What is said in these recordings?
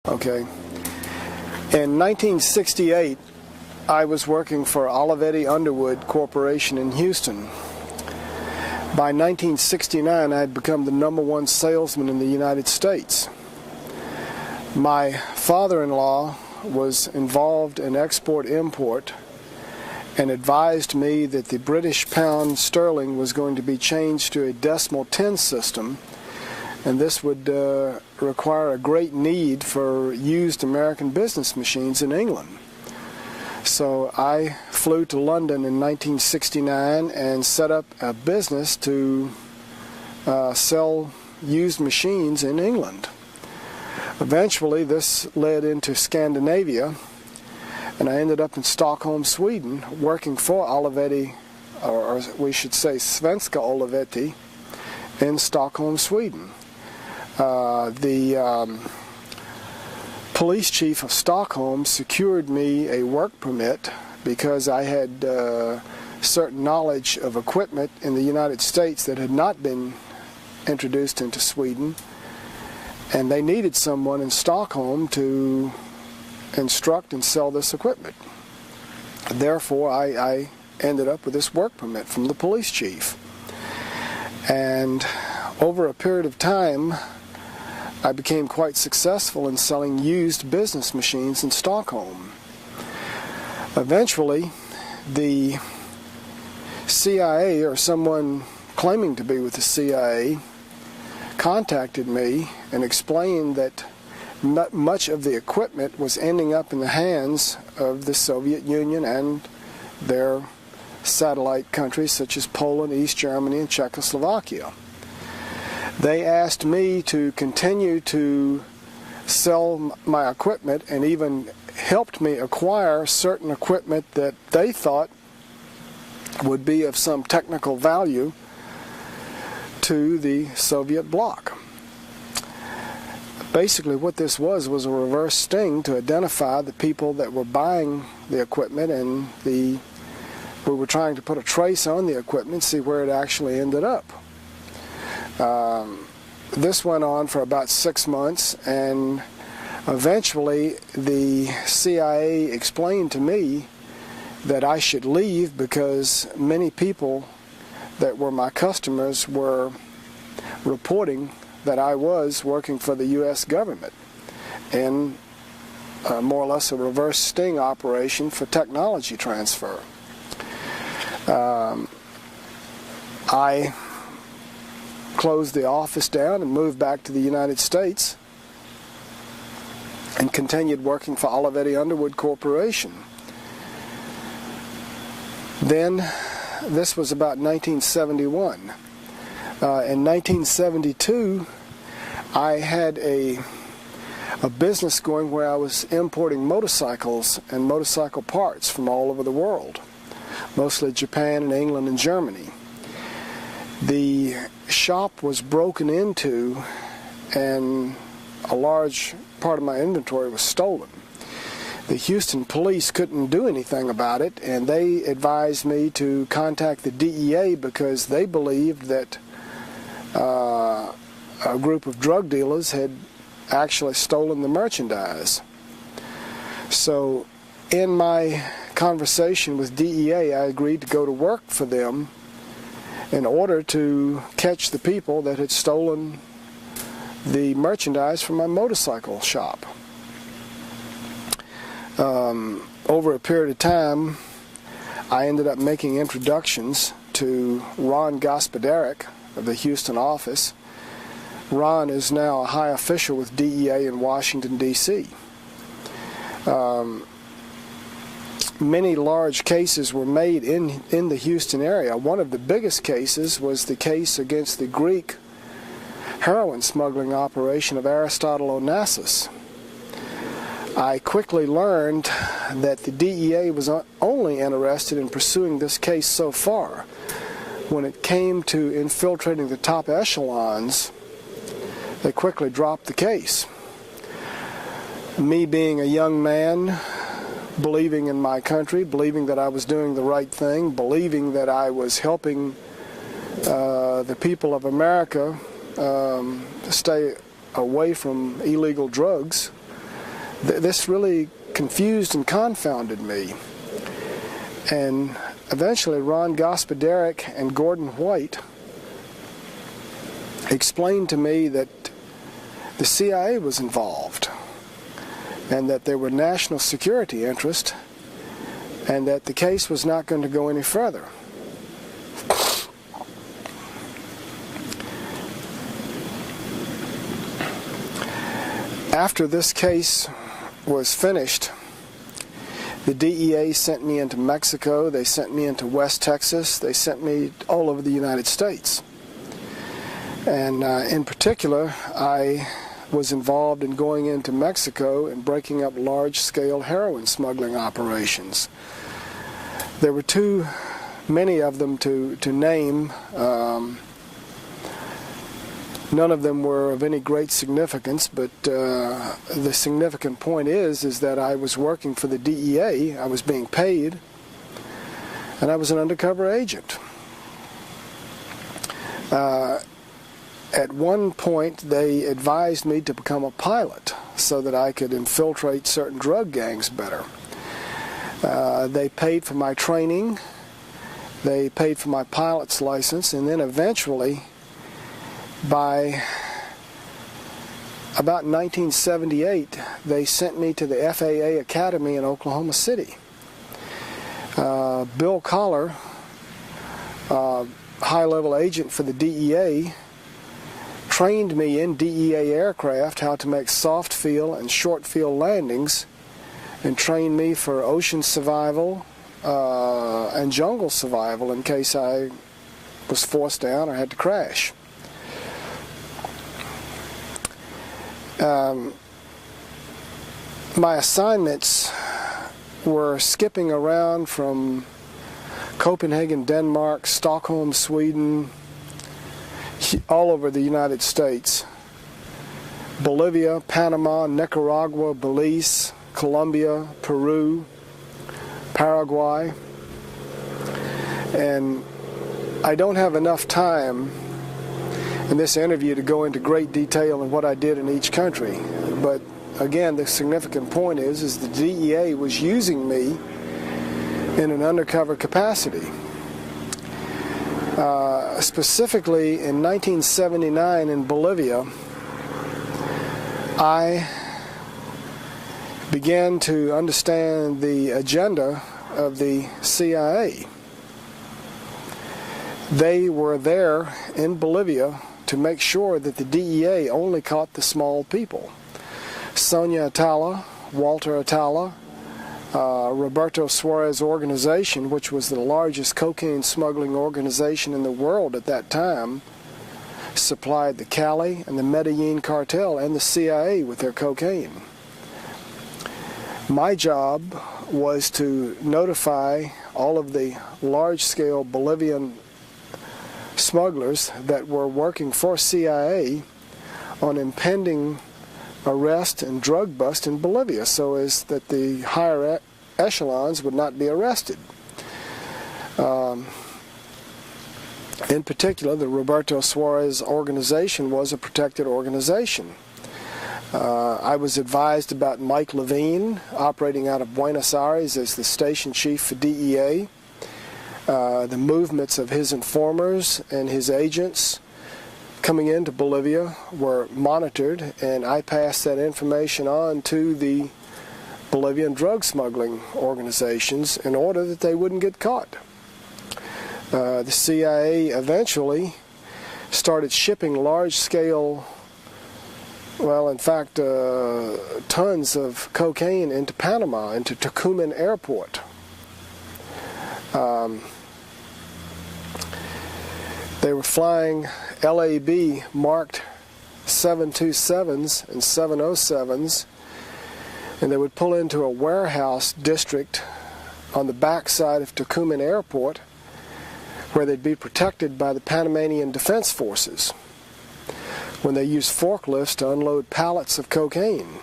Okay. In 1968, I was working for Olivetti Underwood Corporation in Houston. By 1969, I had become the #1 salesman in the United States. My father-in-law was involved in export-import and advised me that the British pound sterling was going to be changed to a decimal 10 system, and this would require a great need for used American business machines in England. So I flew to London in 1969 and set up a business to sell used machines in England. Eventually this led into Scandinavia, and I ended up in Stockholm, Sweden, working for Olivetti, or we should say Svenska Olivetti, in Stockholm, Sweden. The police chief of Stockholm secured me a work permit because I had certain knowledge of equipment in the United States that had not been introduced into Sweden, and they needed someone in Stockholm to instruct and sell this equipment. Therefore, I ended up with this work permit from the police chief. And over a period of time, I became quite successful in selling used business machines in Stockholm. Eventually, the CIA, or someone claiming to be with the CIA, contacted me and explained that much of the equipment was ending up in the hands of the Soviet Union and their satellite countries such as Poland, East Germany, and Czechoslovakia. They asked me to continue to sell my equipment and even helped me acquire certain equipment that they thought would be of some technical value to the Soviet bloc. Basically what this was a reverse sting to identify the people that were buying the equipment, and we were trying to put a trace on the equipment, see where it actually ended up. This went on for about 6 months, and eventually the CIA explained to me that I should leave because many people that were my customers were reporting that I was working for the U.S. government in more or less a reverse sting operation for technology transfer. I closed the office down and moved back to the United States and continued working for Olivetti Underwood Corporation. Then, this was about 1971. In 1972, I had a business going where I was importing motorcycles and motorcycle parts from all over the world, mostly Japan and England and Germany. The shop was broken into and a large part of my inventory was stolen. The Houston police couldn't do anything about it, and they advised me to contact the DEA because they believed that a group of drug dealers had actually stolen the merchandise. So in my conversation with DEA, I agreed to go to work for them in order to catch the people that had stolen the merchandise from my motorcycle shop. Over a period of time, I ended up making introductions to Ron Gospodarek of the Houston office. Ron is now a high official with DEA in Washington, D.C. Many large cases were made in the Houston area. One of the biggest cases was the case against the Greek heroin smuggling operation of Aristotle Onassis. I quickly learned that the DEA was only interested in pursuing this case so far. When it came to infiltrating the top echelons, they quickly dropped the case. Me being a young man, believing in my country, believing that I was doing the right thing, believing that I was helping the people of America stay away from illegal drugs, This really confused and confounded me. And eventually Ron Gospodarek and Gordon White explained to me that the CIA was involved and that there were national security interests and that the case was not going to go any further. After this case was finished, the DEA sent me into Mexico, they sent me into West Texas, they sent me all over the United States. And in particular, I was involved in going into Mexico and breaking up large-scale heroin smuggling operations. There were too many of them to name. None of them were of any great significance, but the significant point is that I was working for the DEA, I was being paid, and I was an undercover agent. At one point, they advised me to become a pilot so that I could infiltrate certain drug gangs better. They paid for my training, they paid for my pilot's license, and then eventually, by about 1978, they sent me to the FAA Academy in Oklahoma City. Bill Collar, high-level agent for the DEA, trained me in DEA aircraft how to make soft field and short field landings, and trained me for ocean survival and jungle survival in case I was forced down or had to crash. My assignments were skipping around from Copenhagen, Denmark, Stockholm, Sweden, all over the United States, Bolivia, Panama, Nicaragua, Belize, Colombia, Peru, Paraguay. And I don't have enough time in this interview to go into great detail on what I did in each country. But again, the significant point is the DEA was using me in an undercover capacity. Specifically in 1979 in Bolivia, I began to understand the agenda of the CIA. They were there in Bolivia to make sure that the DEA only caught the small people. Sonia Atala, Walter Atala, Roberto Suarez organization, which was the largest cocaine smuggling organization in the world at that time, supplied the Cali and the Medellin cartel and the CIA with their cocaine. My job was to notify all of the large-scale Bolivian smugglers that were working for CIA on impending arrest and drug bust in Bolivia so as that the higher echelons would not be arrested. In particular, the Roberto Suarez organization was a protected organization. I was advised about Mike Levine operating out of Buenos Aires as the station chief for DEA. The movements of his informers and his agents coming into Bolivia were monitored, and I passed that information on to the Bolivian drug smuggling organizations in order that they wouldn't get caught. The CIA eventually started shipping large-scale, well, in fact, tons of cocaine into Panama, into Tucumán Airport. They were flying LAB marked 727s and 707s, and they would pull into a warehouse district on the backside of Tucumán Airport where they'd be protected by the Panamanian Defense Forces when they used forklifts to unload pallets of cocaine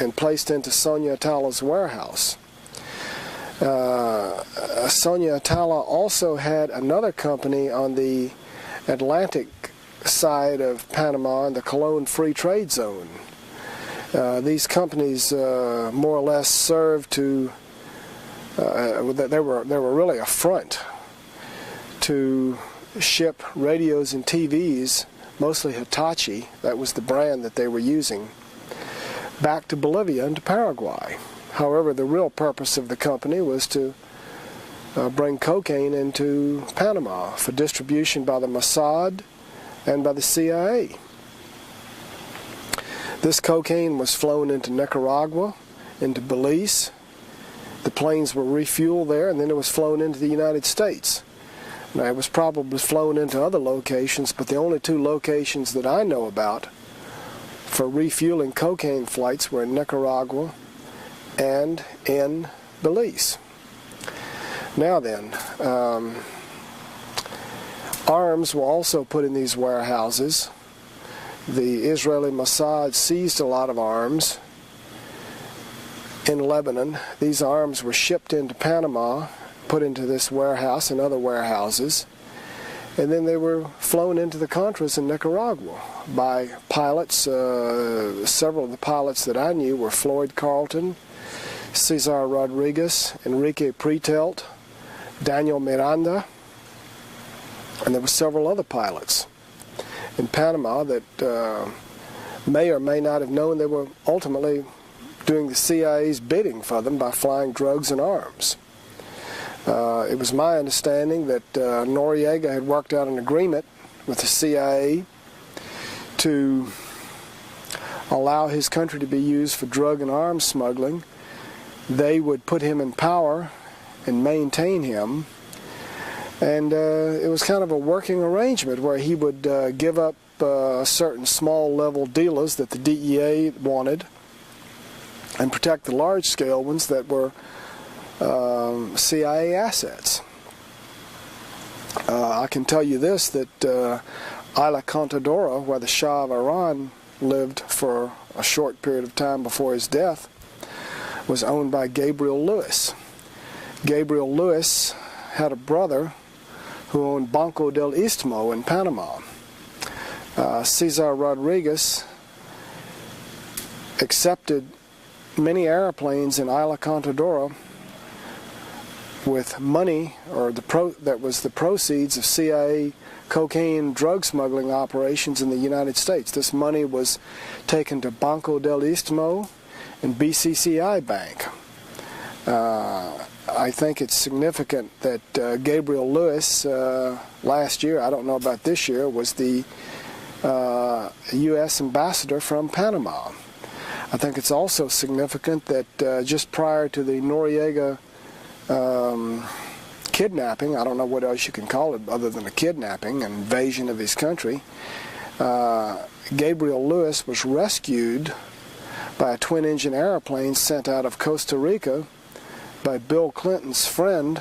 and placed into Sonia Atala's warehouse. Sonia Atala also had another company on the Atlantic side of Panama in the Colón Free Trade Zone. These companies more or less served to, they were really a front to ship radios and TVs, mostly Hitachi, that was the brand that they were using, back to Bolivia and to Paraguay. However, the real purpose of the company was to bring cocaine into Panama for distribution by the Mossad and by the CIA. This cocaine was flown into Nicaragua, into Belize. The planes were refueled there, and then it was flown into the United States. Now, it was probably flown into other locations, but the only two locations that I know about for refueling cocaine flights were in Nicaragua and in Belize. Now then, arms were also put in these warehouses. The Israeli Mossad seized a lot of arms in Lebanon. These arms were shipped into Panama, put into this warehouse and other warehouses, and then they were flown into the Contras in Nicaragua by pilots. Several of the pilots that I knew were Floyd Carlton, Cesar Rodriguez, Enrique Pretelt, Daniel Miranda, and there were several other pilots in Panama that may or may not have known they were ultimately doing the CIA's bidding for them by flying drugs and arms. It was my understanding that Noriega had worked out an agreement with the CIA to allow his country to be used for drug and arms smuggling. They would put him in power and maintain him, and it was kind of a working arrangement where he would give up certain small level dealers that the DEA wanted and protect the large scale ones that were CIA assets. I can tell you this, that Isla Contadora, where the Shah of Iran lived for a short period of time before his death, was owned by Gabriel Lewis. Gabriel Lewis had a brother who owned Banco del Istmo in Panama. Cesar Rodriguez accepted many airplanes in Isla Contadora with money, or that was the proceeds of CIA cocaine drug smuggling operations in the United States. This money was taken to Banco del Istmo and BCCI Bank. I think it's significant that Gabriel Lewis last year, I don't know about this year, was the U.S. ambassador from Panama. I think it's also significant that just prior to the Noriega kidnapping, I don't know what else you can call it other than a kidnapping, an invasion of his country, Gabriel Lewis was rescued by a twin-engine airplane sent out of Costa Rica by Bill Clinton's friend.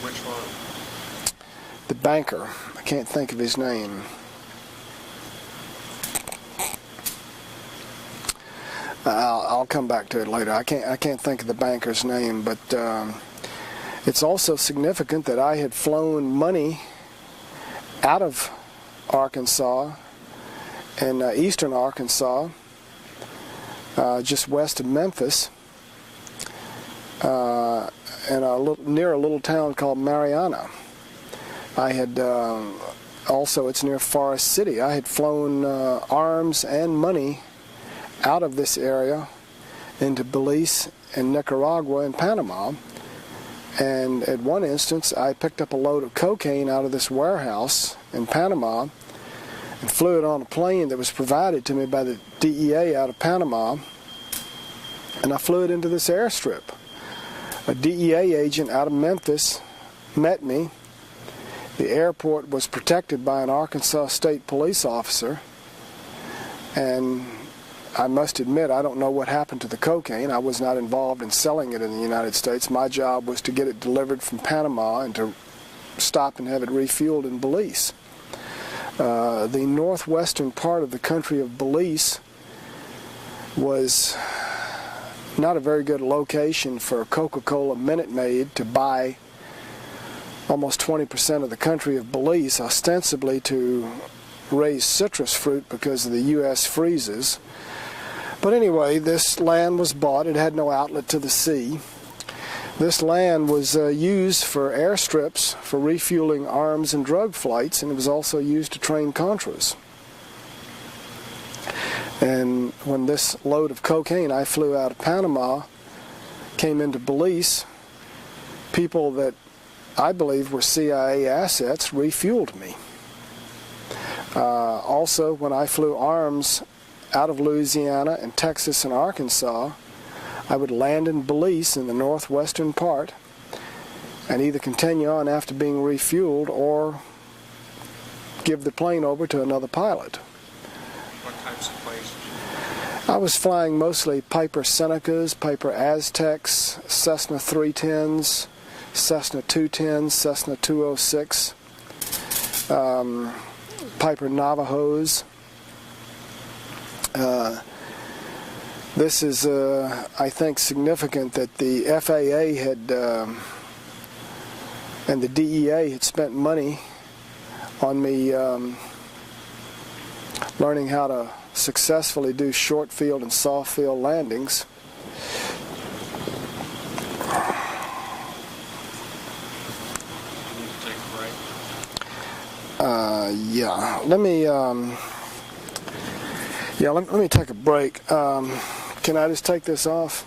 Which one? The banker. I can't think of his name. I'll come back to it later. I can't think of the banker's name, but it's also significant that I had flown money out of Arkansas and eastern Arkansas, just west of Memphis, and near a little town called Mariana. I had also, it's near Forest City. I had flown arms and money out of this area into Belize and Nicaragua and Panama. And at one instance, I picked up a load of cocaine out of this warehouse in Panama and flew it on a plane that was provided to me by the DEA out of Panama, and I flew it into this airstrip. A DEA agent out of Memphis met me. The airport was protected by an Arkansas State police officer, and I must admit, I don't know what happened to the cocaine. I was not involved in selling it in the United States. My job was to get it delivered from Panama and to stop and have it refueled in Belize. The northwestern part of the country of Belize was not a very good location for Coca-Cola Minute Maid to buy almost 20% of the country of Belize, ostensibly to raise citrus fruit because of the U.S. freezes. But anyway, this land was bought. It had no outlet to the sea. This land was used for airstrips for refueling arms and drug flights, and it was also used to train Contras. And when this load of cocaine I flew out of Panama came into Belize, people that I believe were CIA assets refueled me. Also, when I flew arms out of Louisiana and Texas and Arkansas, I would land in Belize in the northwestern part and either continue on after being refueled or give the plane over to another pilot. What types of planes? I was flying mostly Piper Senecas, Piper Aztecs, Cessna 310s, Cessna 210s, Cessna 206, Piper Navajos. This is, I think, significant that the FAA had and the DEA had spent money on me learning how to successfully do short field and soft field landings. Yeah. Let me take a break. Can I just take this off?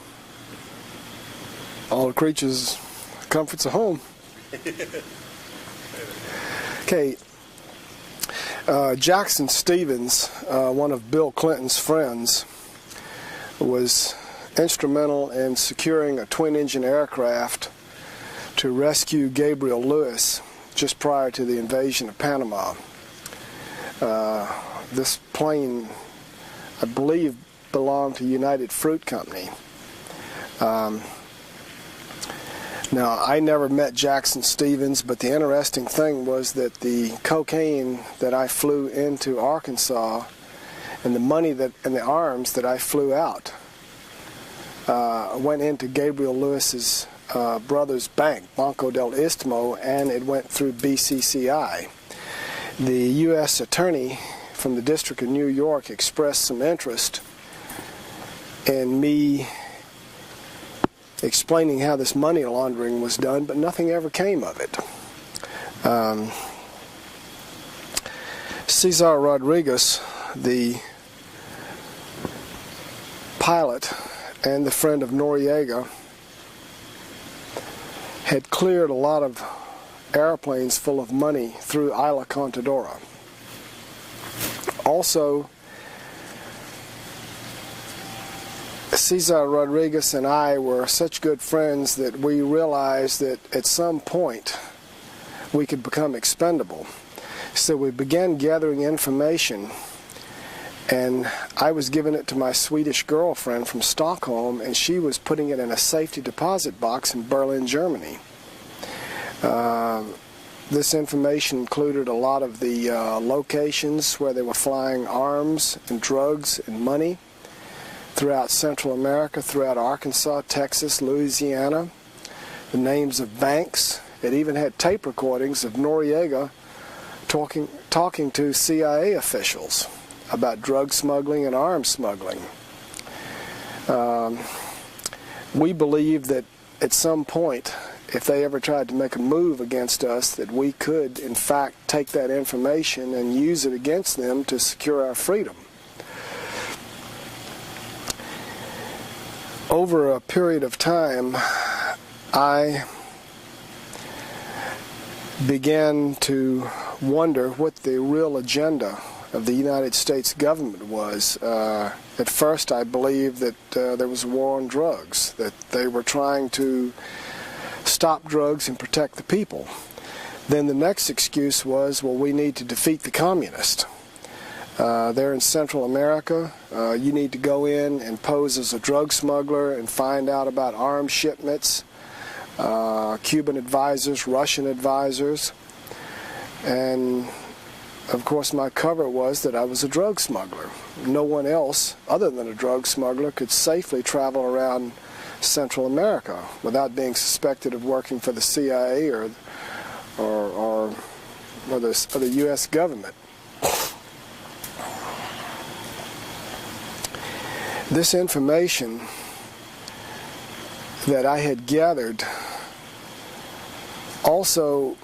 All the creatures' comforts of home. Okay. Jackson Stevens, one of Bill Clinton's friends, was instrumental in securing a twin-engine aircraft to rescue Gabriel Lewis just prior to the invasion of Panama. This plane, I believe, belonged to United Fruit Company. Now, I never met Jackson Stevens, but the interesting thing was that the cocaine that I flew into Arkansas and the money and the arms that I flew out went into Gabriel Lewis's brother's bank, Banco del Istmo, and it went through BCCI. The U.S. attorney from the District of New York expressed some interest in me explaining how this money laundering was done, but nothing ever came of it. Cesar Rodriguez, the pilot and the friend of Noriega, had cleared a lot of airplanes full of money through Isla Contadora. Also, Cesar Rodriguez and I were such good friends that we realized that at some point we could become expendable. So we began gathering information, and I was giving it to my Swedish girlfriend from Stockholm, and she was putting it in a safety deposit box in Berlin, Germany. This information included a lot of the locations where they were flying arms and drugs and money throughout Central America, throughout Arkansas, Texas, Louisiana, the names of banks. It even had tape recordings of Noriega talking to CIA officials about drug smuggling and arms smuggling. We believed that at some point, if they ever tried to make a move against us, that we could, in fact, take that information and use it against them to secure our freedom. Over a period of time, I began to wonder what the real agenda of the United States government was. At first, I believed that there was a war on drugs, that they were trying to stop drugs and protect the people. Then the next excuse was, well, we need to defeat the communists. They're in Central America. You need to go in and pose as a drug smuggler and find out about arms shipments, Cuban advisors, Russian advisors. And, of course, my cover was that I was a drug smuggler. No one else, other than a drug smuggler, could safely travel around Central America without being suspected of working for the CIA or the U.S. government. This information that I had gathered also,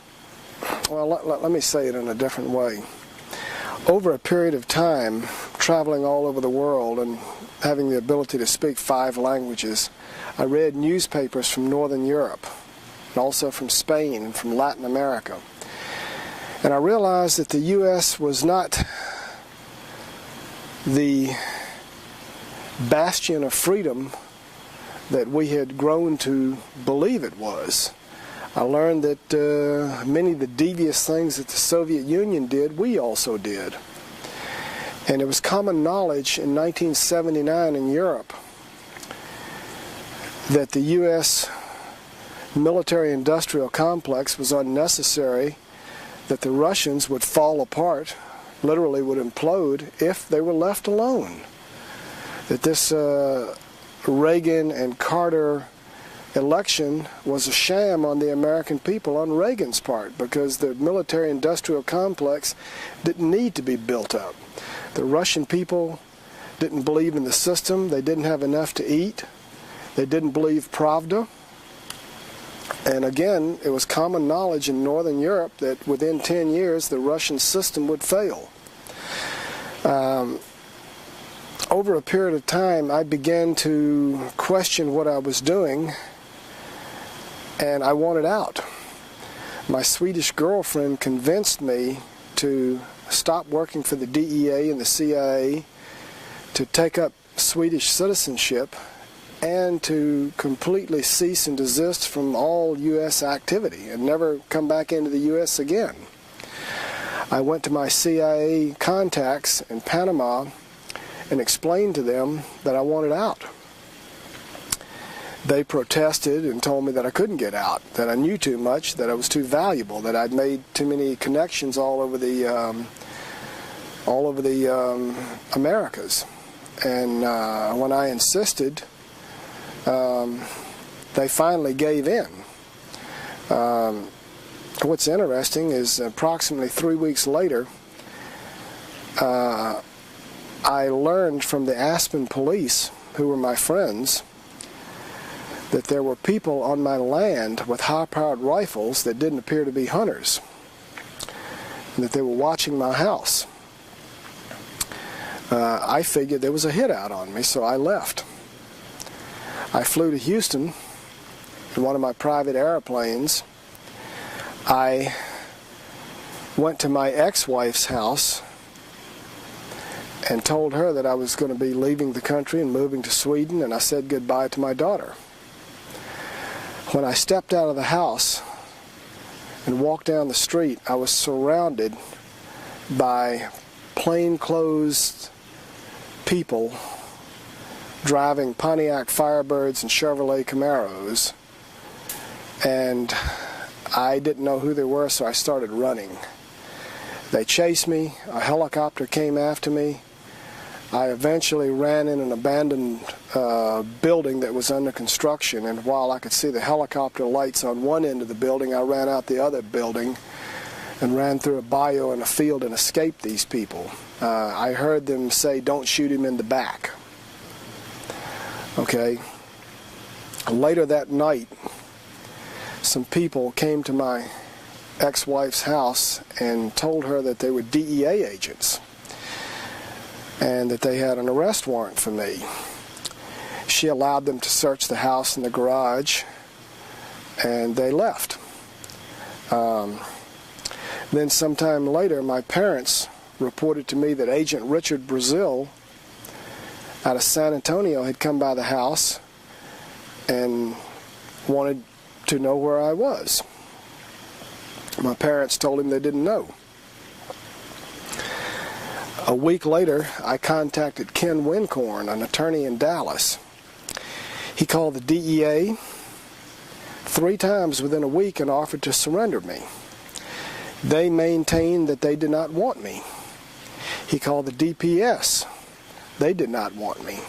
well, let me say it in a different way. Over a period of time, traveling all over the world and having the ability to speak 5 languages, I read newspapers from Northern Europe, and also from Spain and from Latin America. And I realized that the U.S. was not the bastion of freedom that we had grown to believe it was. I learned that many of the devious things that the Soviet Union did, we also did. And it was common knowledge in 1979 in Europe that the U.S. military-industrial complex was unnecessary, that the Russians would fall apart, literally would implode, if they were left alone. That this Reagan and Carter election was a sham on the American people on Reagan's part, because the military-industrial complex didn't need to be built up. The Russian people didn't believe in the system. They didn't have enough to eat. They didn't believe Pravda. And again, it was common knowledge in Northern Europe that within 10 years the Russian system would fail. Over a period of time, I began to question what I was doing, and I wanted out. My Swedish girlfriend convinced me to stop working for the DEA and the CIA, to take up Swedish citizenship, and to completely cease and desist from all U.S. activity and never come back into the U.S. again. I went to my CIA contacts in Panama and explained to them that I wanted out. They protested and told me that I couldn't get out, that I knew too much, that I was too valuable, that I'd made too many connections all over the Americas. And when I insisted, they finally gave in. What's interesting is approximately 3 weeks later, I learned from the Aspen police, who were my friends, that there were people on my land with high-powered rifles that didn't appear to be hunters, and that they were watching my house. I figured there was a hit out on me, so I left. I flew to Houston in one of my private airplanes. I went to my ex-wife's house and told her that I was going to be leaving the country and moving to Sweden, and I said goodbye to my daughter. When I stepped out of the house and walked down the street, I was surrounded by plainclothes people driving Pontiac Firebirds and Chevrolet Camaros, and I didn't know who they were, so I started running. They chased me. A helicopter came after me. I eventually ran in an abandoned building that was under construction, and while I could see the helicopter lights on one end of the building, I ran out the other building and ran through a bayou and a field and escaped these people. I heard them say, "Don't shoot him in the back." Okay. Later that night, some people came to my ex-wife's house and told her that they were DEA agents and that they had an arrest warrant for me. She allowed them to search the house and the garage, and they left. Then sometime later, my parents reported to me that Agent Richard Brazil out of San Antonio had come by the house and wanted to know where I was. My parents told him they didn't know. A week later, I contacted Ken Wincorn, an attorney in Dallas. He called the DEA 3 times within a week and offered to surrender me. They maintained that they did not want me. He called the DPS. They did not want me.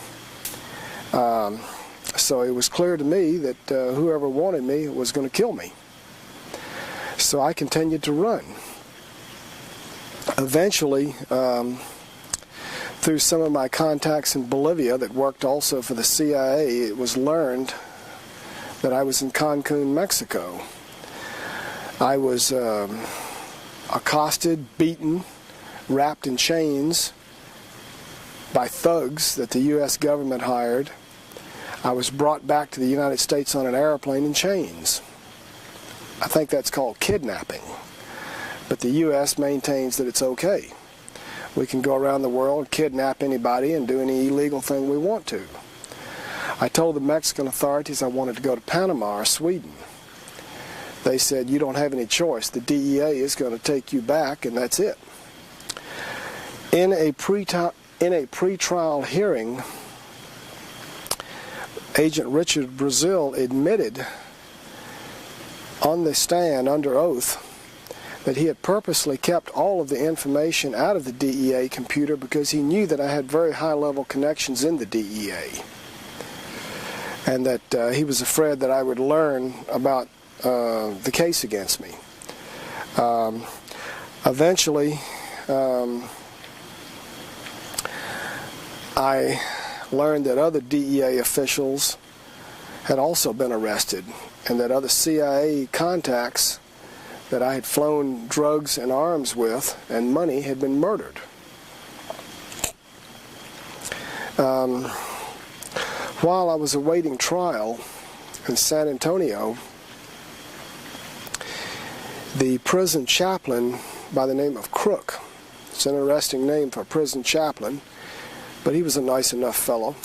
So it was clear to me that whoever wanted me was going to kill me. So I continued to run. Eventually, through some of my contacts in Bolivia that worked also for the CIA, it was learned that I was in Cancun, Mexico. I was accosted, beaten, wrapped in chains by thugs that the U.S. government hired. I was brought back to the United States on an airplane in chains. I think that's called kidnapping. But the U.S. maintains that it's okay. We can go around the world, kidnap anybody, and do any illegal thing we want to. I told the Mexican authorities I wanted to go to Panama or Sweden. They said, you don't have any choice. The DEA is going to take you back, and that's it. In a pretrial hearing, Agent Richard Brazil admitted on the stand under oath that he had purposely kept all of the information out of the DEA computer because he knew that I had very high-level connections in the DEA, and that he was afraid that I would learn about the case against me. Eventually, I learned that other DEA officials had also been arrested, and that other CIA contacts that I had flown drugs and arms with and money had been murdered. While I was awaiting trial in San Antonio, the prison chaplain by the name of Crook, it's an interesting name for a prison chaplain, but he was a nice enough fellow.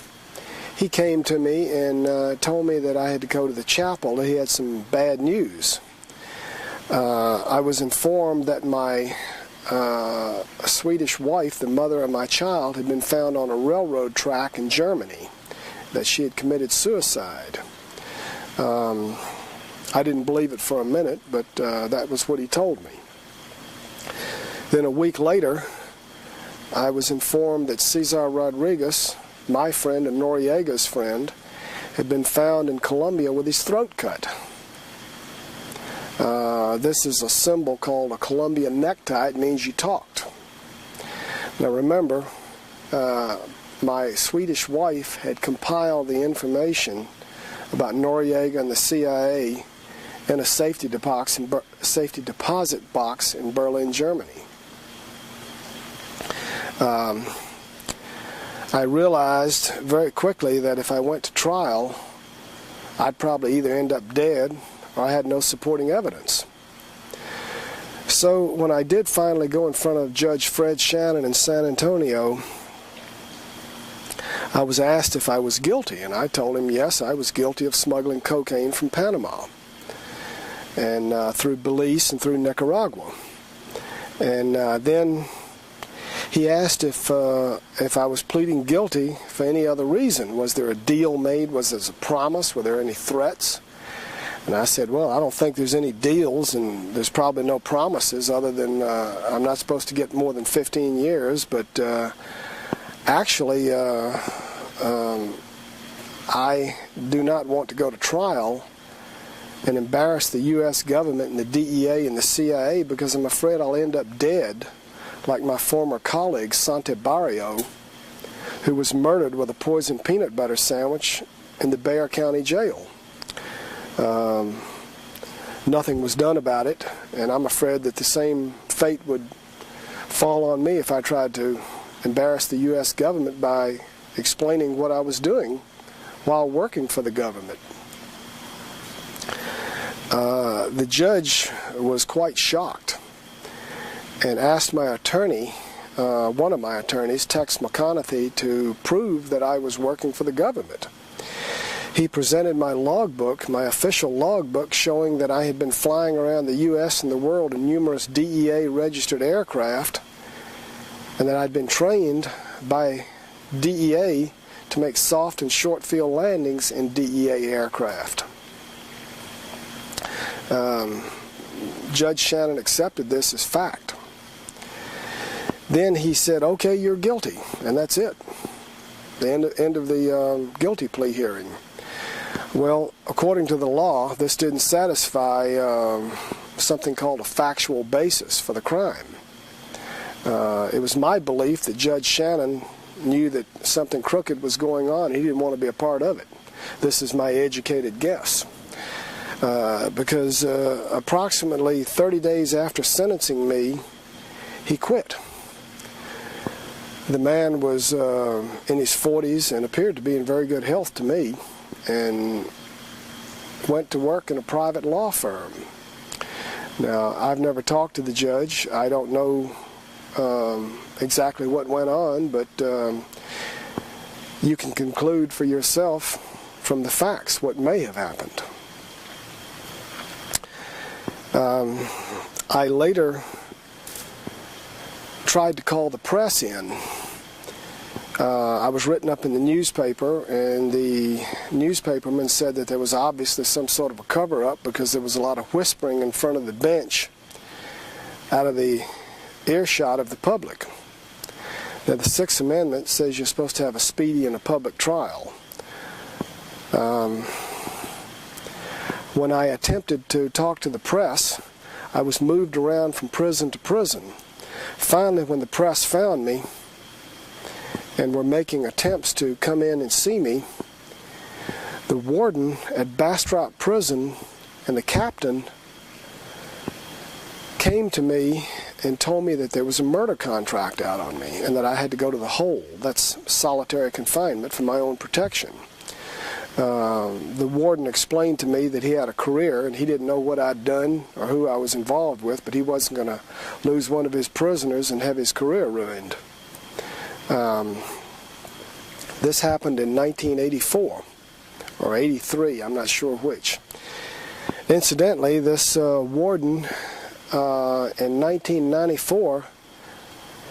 He came to me and told me that I had to go to the chapel, that he had some bad news. I was informed that my Swedish wife, the mother of my child, had been found on a railroad track in Germany, that she had committed suicide. I didn't believe it for a minute, but that was what he told me. Then a week later, I was informed that Cesar Rodriguez, my friend and Noriega's friend, had been found in Colombia with his throat cut. This is a symbol called a Colombian necktie. It means you talked. Now remember, my Swedish wife had compiled the information about Noriega and the CIA in a safety deposit box in Berlin, Germany. I realized very quickly that if I went to trial, I'd probably either end up dead or I had no supporting evidence. So when I did finally go in front of Judge Fred Shannon in San Antonio, I was asked if I was guilty, and I told him yes, I was guilty of smuggling cocaine from Panama and through Belize and through Nicaragua. And then he asked if I was pleading guilty for any other reason. Was there a deal made? Was there a promise? Were there any threats? And I said, well, I don't think there's any deals, and there's probably no promises other than I'm not supposed to get more than 15 years, but actually I do not want to go to trial and embarrass the U.S. government and the DEA and the CIA because I'm afraid I'll end up dead like my former colleague, Sante Barrio, who was murdered with a poisoned peanut butter sandwich in the Bexar County Jail. Nothing was done about it, and I'm afraid that the same fate would fall on me if I tried to embarrass the U.S. government by explaining what I was doing while working for the government. The judge was quite shocked and asked my attorney, one of my attorneys, Tex McConaughey, to prove that I was working for the government. He presented my logbook, my official logbook, showing that I had been flying around the U.S. and the world in numerous DEA-registered aircraft, and that I'd been trained by DEA to make soft and short field landings in DEA aircraft. Judge Shannon accepted this as fact. Then he said, okay, you're guilty, and that's it. The end of the guilty plea hearing. Well, according to the law, this didn't satisfy something called a factual basis for the crime. It was my belief that Judge Shannon knew that something crooked was going on. He didn't want to be a part of it. This is my educated guess. Because approximately 30 days after sentencing me, he quit. The man was in his 40s and appeared to be in very good health to me, and went to work in a private law firm. Now, I've never talked to the judge. I don't know exactly what went on, but you can conclude for yourself from the facts what may have happened. I later tried to call the press in. I was written up in the newspaper, and the newspaperman said that there was obviously some sort of a cover-up because there was a lot of whispering in front of the bench out of the earshot of the public. Now, the Sixth Amendment says you're supposed to have a speedy and a public trial. When I attempted to talk to the press, I was moved around from prison to prison. Finally, when the press found me and were making attempts to come in and see me, the warden at Bastrop Prison and the captain came to me and told me that there was a murder contract out on me and that I had to go to the hole. That's solitary confinement for my own protection. The warden explained to me that he had a career and he didn't know what I'd done or who I was involved with, but he wasn't going to lose one of his prisoners and have his career ruined. This happened in 1984 or 83, I'm not sure which. Incidentally, this warden in 1994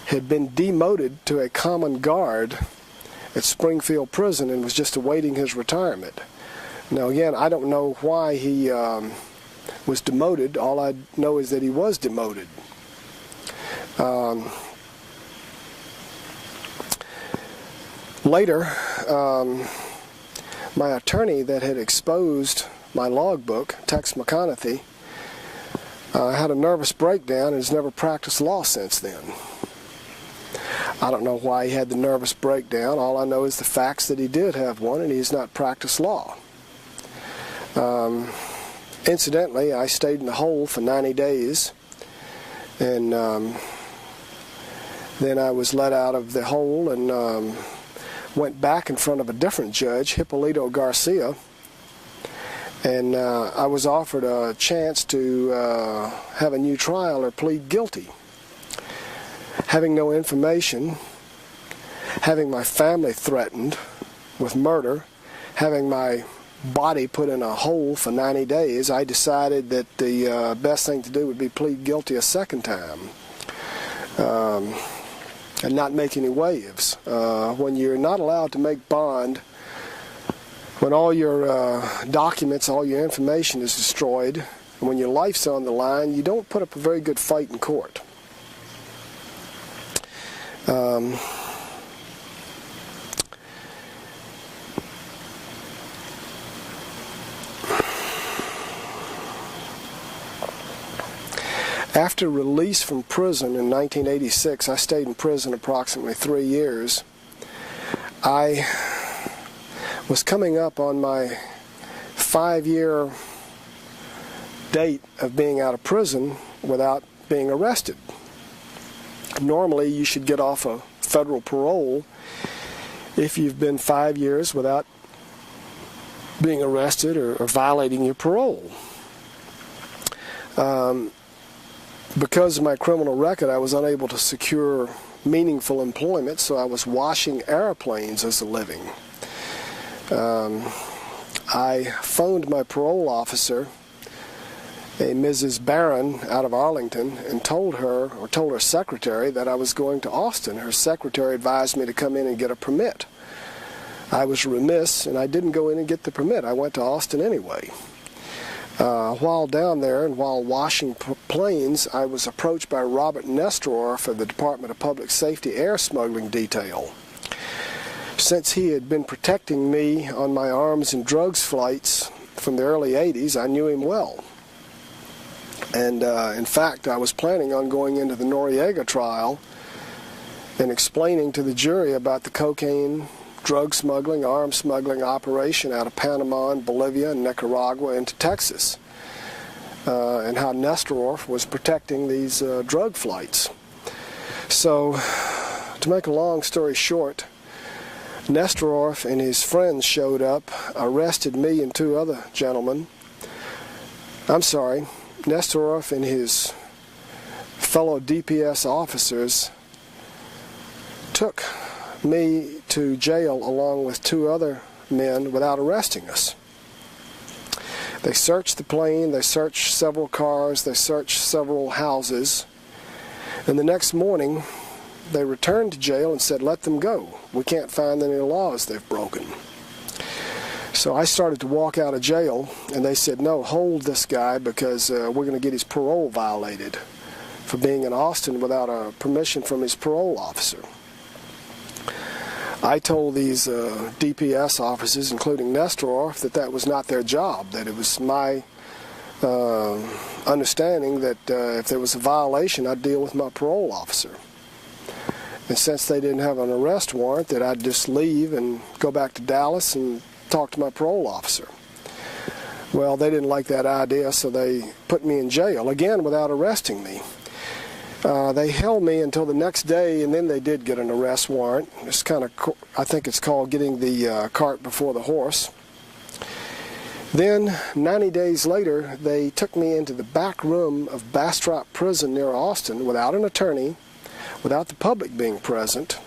had been demoted to a common guard at Springfield Prison and was just awaiting his retirement. Now again, I don't know why he was demoted. All I know is that he was demoted. Later, my attorney that had exposed my logbook, Tex McConaughey, had a nervous breakdown and has never practiced law since then. I don't know why he had the nervous breakdown. All I know is the facts that he did have one, and he's not practiced law. Incidentally, I stayed in the hole for 90 days, and then I was let out of the hole and went back in front of a different judge, Hippolito Garcia, and I was offered a chance to have a new trial or plead guilty. Having no information, having my family threatened with murder, having my body put in a hole for 90 days, I decided that the best thing to do would be plead guilty a second time and not make any waves. When you're not allowed to make bond, when all your documents, all your information is destroyed, and when your life's on the line, you don't put up a very good fight in court. After release from prison in 1986, I stayed in prison approximately 3 years. I was coming up on my 5-year date of being out of prison without being arrested. Normally, you should get off a federal parole if you've been 5 years without being arrested or violating your parole. Because of my criminal record, I was unable to secure meaningful employment, so I was washing airplanes as a living. I phoned my parole officer, a Mrs. Barron out of Arlington, and told her secretary that I was going to Austin. Her secretary advised me to come in and get a permit. I was remiss, and I didn't go in and get the permit. I went to Austin anyway. While down there and while washing planes, I was approached by Robert Nestor for the Department of Public Safety air smuggling detail. Since he had been protecting me on my arms and drugs flights from the early 80s, I knew him well. And in fact, I was planning on going into the Noriega trial and explaining to the jury about the cocaine, drug smuggling, arms smuggling operation out of Panama and Bolivia and Nicaragua into Texas, and how Nesterov was protecting these drug flights. So, to make a long story short, Nesterov and his friends showed up, arrested me and two other gentlemen. I'm sorry, Nesterov and his fellow DPS officers took me to jail along with two other men without arresting us. They searched the plane, they searched several cars, they searched several houses, and the next morning they returned to jail and said, "Let them go. We can't find any laws they've broken." So I started to walk out of jail, and they said, "No, hold this guy because we're going to get his parole violated for being in Austin without a permission from his parole officer." I told these DPS officers, including Nesterov, that that was not their job, that it was my understanding that if there was a violation, I'd deal with my parole officer. And since they didn't have an arrest warrant, that I'd just leave and go back to Dallas and talk to my parole officer. Well, they didn't like that idea, so they put me in jail, again without arresting me. They held me until the next day, and then they did get an arrest warrant. It's kind of, I think it's called getting the cart before the horse. Then, 90 days later, they took me into the back room of Bastrop Prison near Austin without an attorney, without the public being present,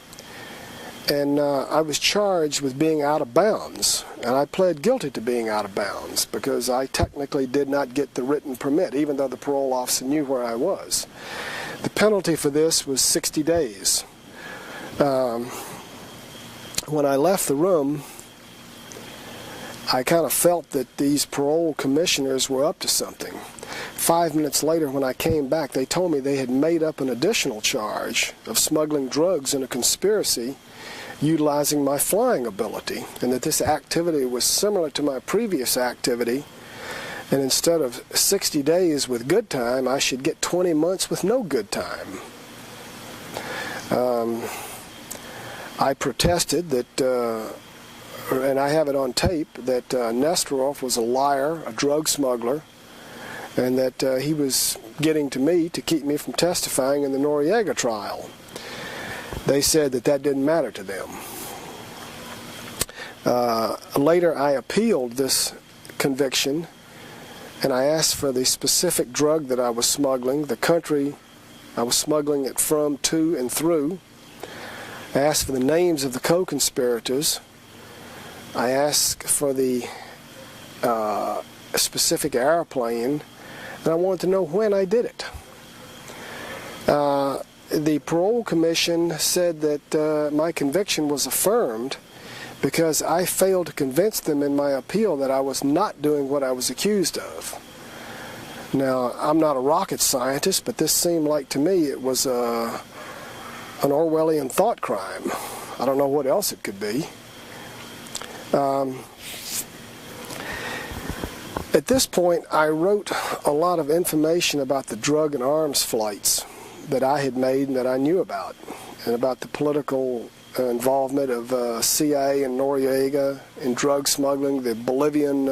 and I was charged with being out of bounds, and I pled guilty to being out of bounds because I technically did not get the written permit, even though the parole officer knew where I was. The penalty for this was 60 days. When I left the room, I kind of felt that these parole commissioners were up to something. 5 minutes later, when I came back, they told me they had made up an additional charge of smuggling drugs in a conspiracy utilizing my flying ability, and that this activity was similar to my previous activity, and instead of 60 days with good time, I should get 20 months with no good time. I protested that, and I have it on tape, that Nesterov was a liar, a drug smuggler, and that he was getting to me to keep me from testifying in the Noriega trial. They said that that didn't matter to them. Later, I appealed this conviction, and I asked for the specific drug that I was smuggling, the country I was smuggling it from, to, and through. I asked for the names of the co-conspirators. I asked for the specific airplane, and I wanted to know when I did it. The parole commission said that my conviction was affirmed because I failed to convince them in my appeal that I was not doing what I was accused of. Now, I'm not a rocket scientist, but this seemed like to me it was an Orwellian thought crime. I don't know what else it could be. At this point, I wrote a lot of information about the drug and arms flights that I had made and that I knew about, and about the political involvement of CIA and Noriega in drug smuggling, the Bolivian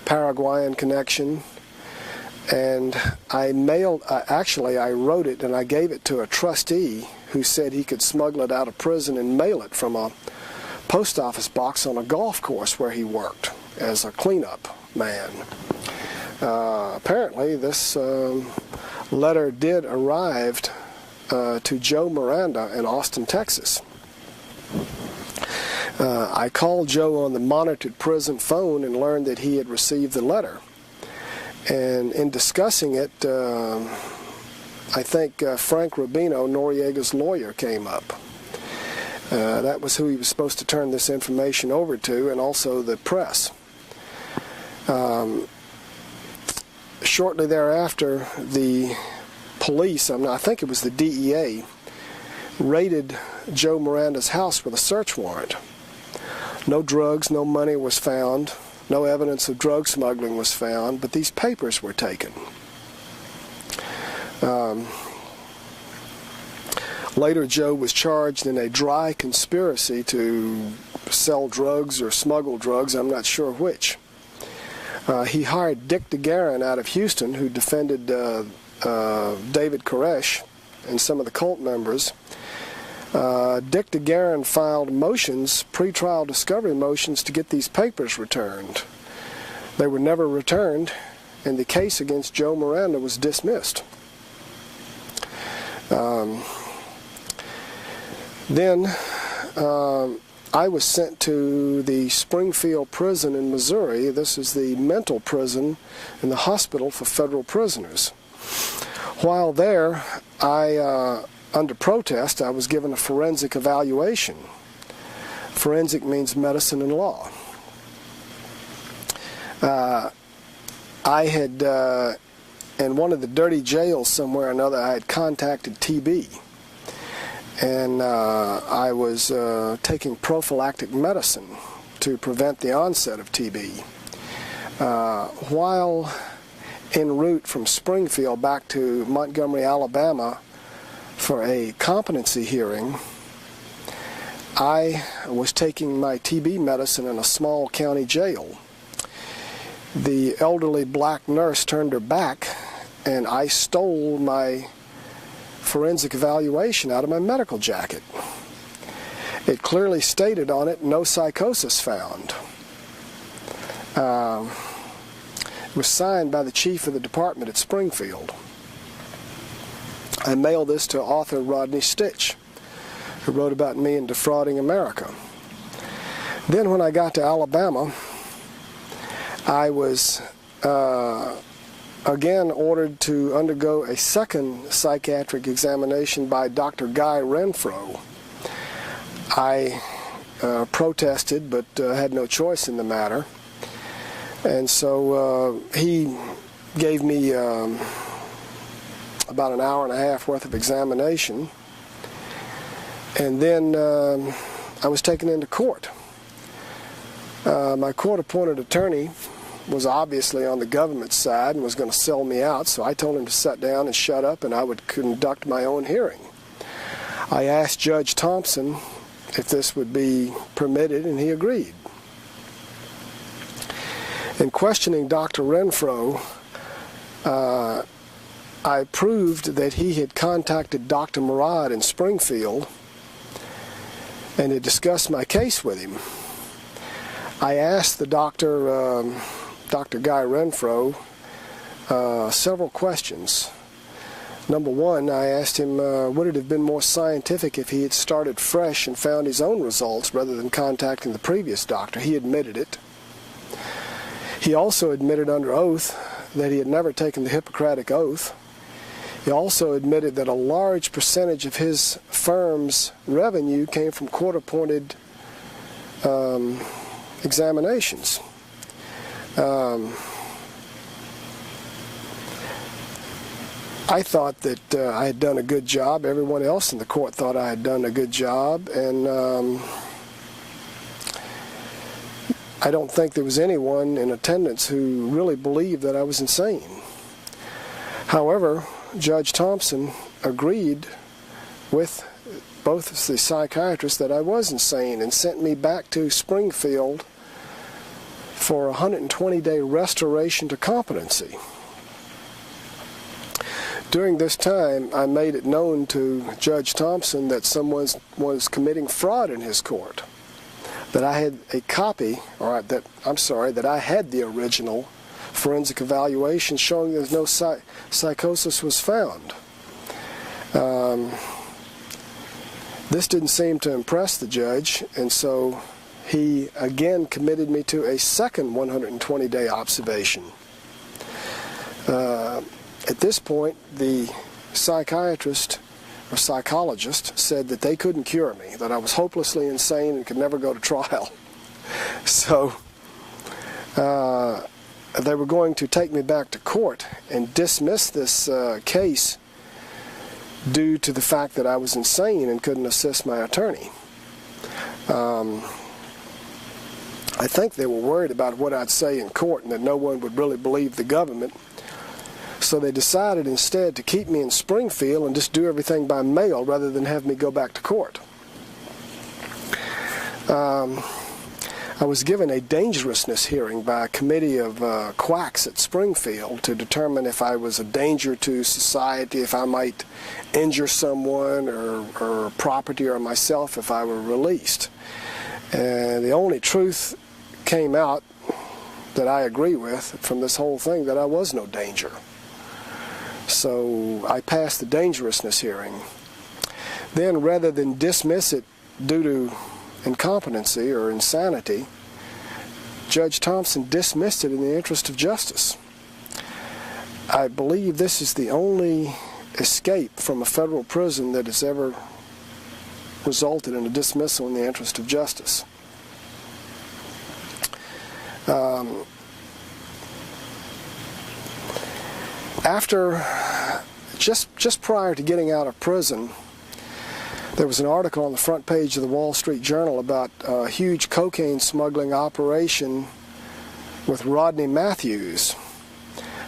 Paraguayan connection. And I wrote it and I gave it to a trustee who said he could smuggle it out of prison and mail it from a post office box on a golf course where he worked as a cleanup man. Apparently this letter did arrive to Joe Miranda in Austin, Texas. I called Joe on the monitored prison phone and learned that he had received the letter. And in discussing it, I think Frank Rubino, Noriega's lawyer, came up. That was who he was supposed to turn this information over to, and also the press. Shortly thereafter, the police, I think it was the DEA, raided Joe Miranda's house with a search warrant. No drugs, no money was found. No evidence of drug smuggling was found, but these papers were taken. Later, Joe was charged in a dry conspiracy to sell drugs or smuggle drugs, I'm not sure which. He hired Dick DeGuerin out of Houston, who defended David Koresh and some of the cult members. Dick DeGuerin filed motions, pretrial discovery motions, to get these papers returned. They were never returned, and the case against Joe Miranda was dismissed. Then I was sent to the Springfield prison in Missouri. This is the mental prison and the hospital for federal prisoners. While there, under protest, I was given a forensic evaluation. Forensic means medicine and law. I had, in one of the dirty jails somewhere or another, I had contacted TB. And I was taking prophylactic medicine to prevent the onset of TB. While en route from Springfield back to Montgomery, Alabama for a competency hearing, I was taking my TB medicine in a small county jail. The elderly black nurse turned her back, and I stole my forensic evaluation out of my medical jacket. It clearly stated on it, "No psychosis found." It was signed by the chief of the department at Springfield. I mailed this to author Rodney Stitch, who wrote about me in Defrauding America. Then when I got to Alabama, I was again ordered to undergo a second psychiatric examination by Dr. Guy Renfro. I protested, but had no choice in the matter. And so he gave me about an hour and a half worth of examination. And then I was taken into court. My court-appointed attorney was obviously on the government side and was going to sell me out, so I told him to sit down and shut up and I would conduct my own hearing. I asked Judge Thompson if this would be permitted, and he agreed. In questioning Dr. Renfro, I proved that he had contacted Dr. Murad in Springfield and had discussed my case with him. I asked the doctor, Dr. Guy Renfro, several questions. Number one, I asked him, would it have been more scientific if he had started fresh and found his own results rather than contacting the previous doctor? He admitted it. He also admitted under oath that he had never taken the Hippocratic Oath. He also admitted that a large percentage of his firm's revenue came from court-appointed examinations. I thought that I had done a good job. Everyone else in the court thought I had done a good job, and I don't think there was anyone in attendance who really believed that I was insane. However, Judge Thompson agreed with both the psychiatrists that I was insane and sent me back to Springfield for a 120-day restoration to competency. During this time, I made it known to Judge Thompson that someone was committing fraud in his court, that I had a copy, or that I had the original forensic evaluation showing that no psychosis was found. This didn't seem to impress the judge, and so he again committed me to a second 120-day observation. At this point, the psychiatrist or psychologist said that they couldn't cure me, that I was hopelessly insane and could never go to trial. So they were going to take me back to court and dismiss this case due to the fact that I was insane and couldn't assist my attorney. I think they were worried about what I'd say in court and that no one would really believe the government. So they decided instead to keep me in Springfield and just do everything by mail rather than have me go back to court. I was given a dangerousness hearing by a committee of quacks at Springfield to determine if I was a danger to society, if I might injure someone or property or myself if I were released. And the only truth came out that I agree with from this whole thing, that I was no danger. So I passed the dangerousness hearing. Then, rather than dismiss it due to incompetency or insanity, Judge Thompson dismissed it in the interest of justice. I believe this is the only escape from a federal prison that has ever resulted in a dismissal in the interest of justice. Just prior to getting out of prison, there was an article on the front page of the Wall Street Journal about a huge cocaine smuggling operation with Rodney Matthews.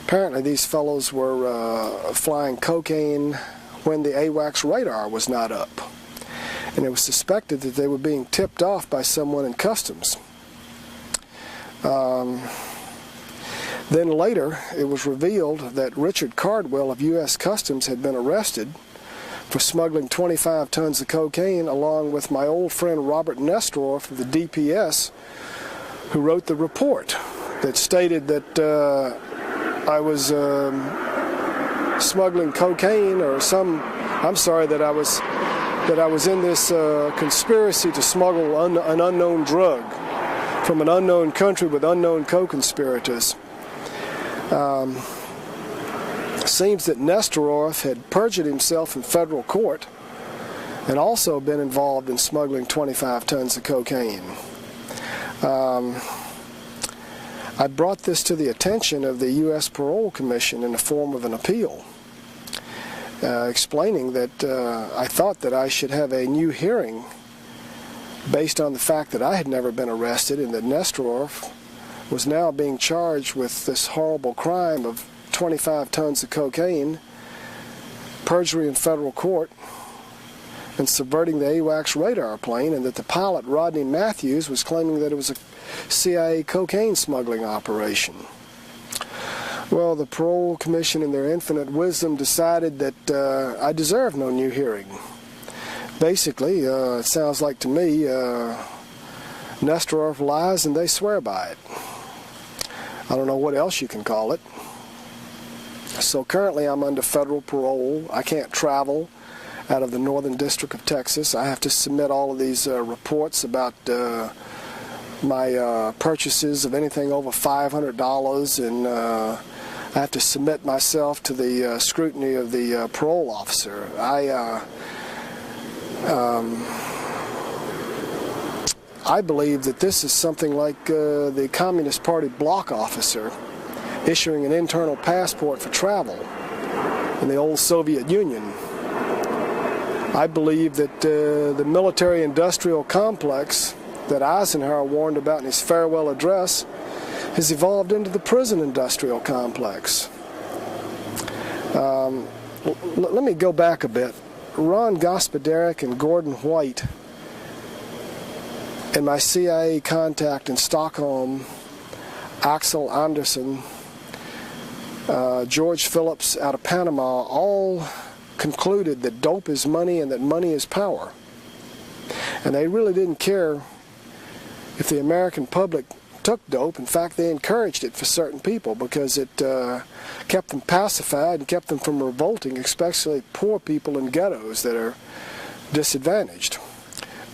Apparently these fellows were flying cocaine when the AWACS radar was not up. And it was suspected that they were being tipped off by someone in Customs. Then later, it was revealed that Richard Cardwell of U.S. Customs had been arrested for smuggling 25 tons of cocaine, along with my old friend Robert Nestoroff of the DPS, who wrote the report that stated that I was smuggling cocaine or that I was in this conspiracy to smuggle an unknown drug from an unknown country with unknown co-conspirators. Seems that Nestoroff had perjured himself in federal court and also been involved in smuggling 25 tons of cocaine. I brought this to the attention of the U.S. Parole Commission in the form of an appeal, explaining that I thought that I should have a new hearing based on the fact that I had never been arrested and that Nestoroff was now being charged with this horrible crime of 25 tons of cocaine, perjury in federal court, and subverting the AWACS radar plane, and that the pilot, Rodney Matthews, was claiming that it was a CIA cocaine smuggling operation. Well, the Parole Commission, in their infinite wisdom, decided that I deserve no new hearing. Basically, it sounds like to me, Nestoroff lies and they swear by it. I don't know what else you can call it. So currently I'm under federal parole. I can't travel out of the Northern District of Texas. I have to submit all of these reports about my purchases of anything over $500, and I have to submit myself to the scrutiny of the parole officer. I believe that this is something like the Communist Party block officer issuing an internal passport for travel in the old Soviet Union. I believe that the military-industrial complex that Eisenhower warned about in his farewell address has evolved into the prison-industrial complex. Let me go back a bit. Ron Gospodarek and Gordon White and my CIA contact in Stockholm, Axel Anderson, George Phillips out of Panama, all concluded that dope is money and that money is power. And they really didn't care if the American public took dope. In fact, they encouraged it for certain people because it kept them pacified and kept them from revolting, especially poor people in ghettos that are disadvantaged.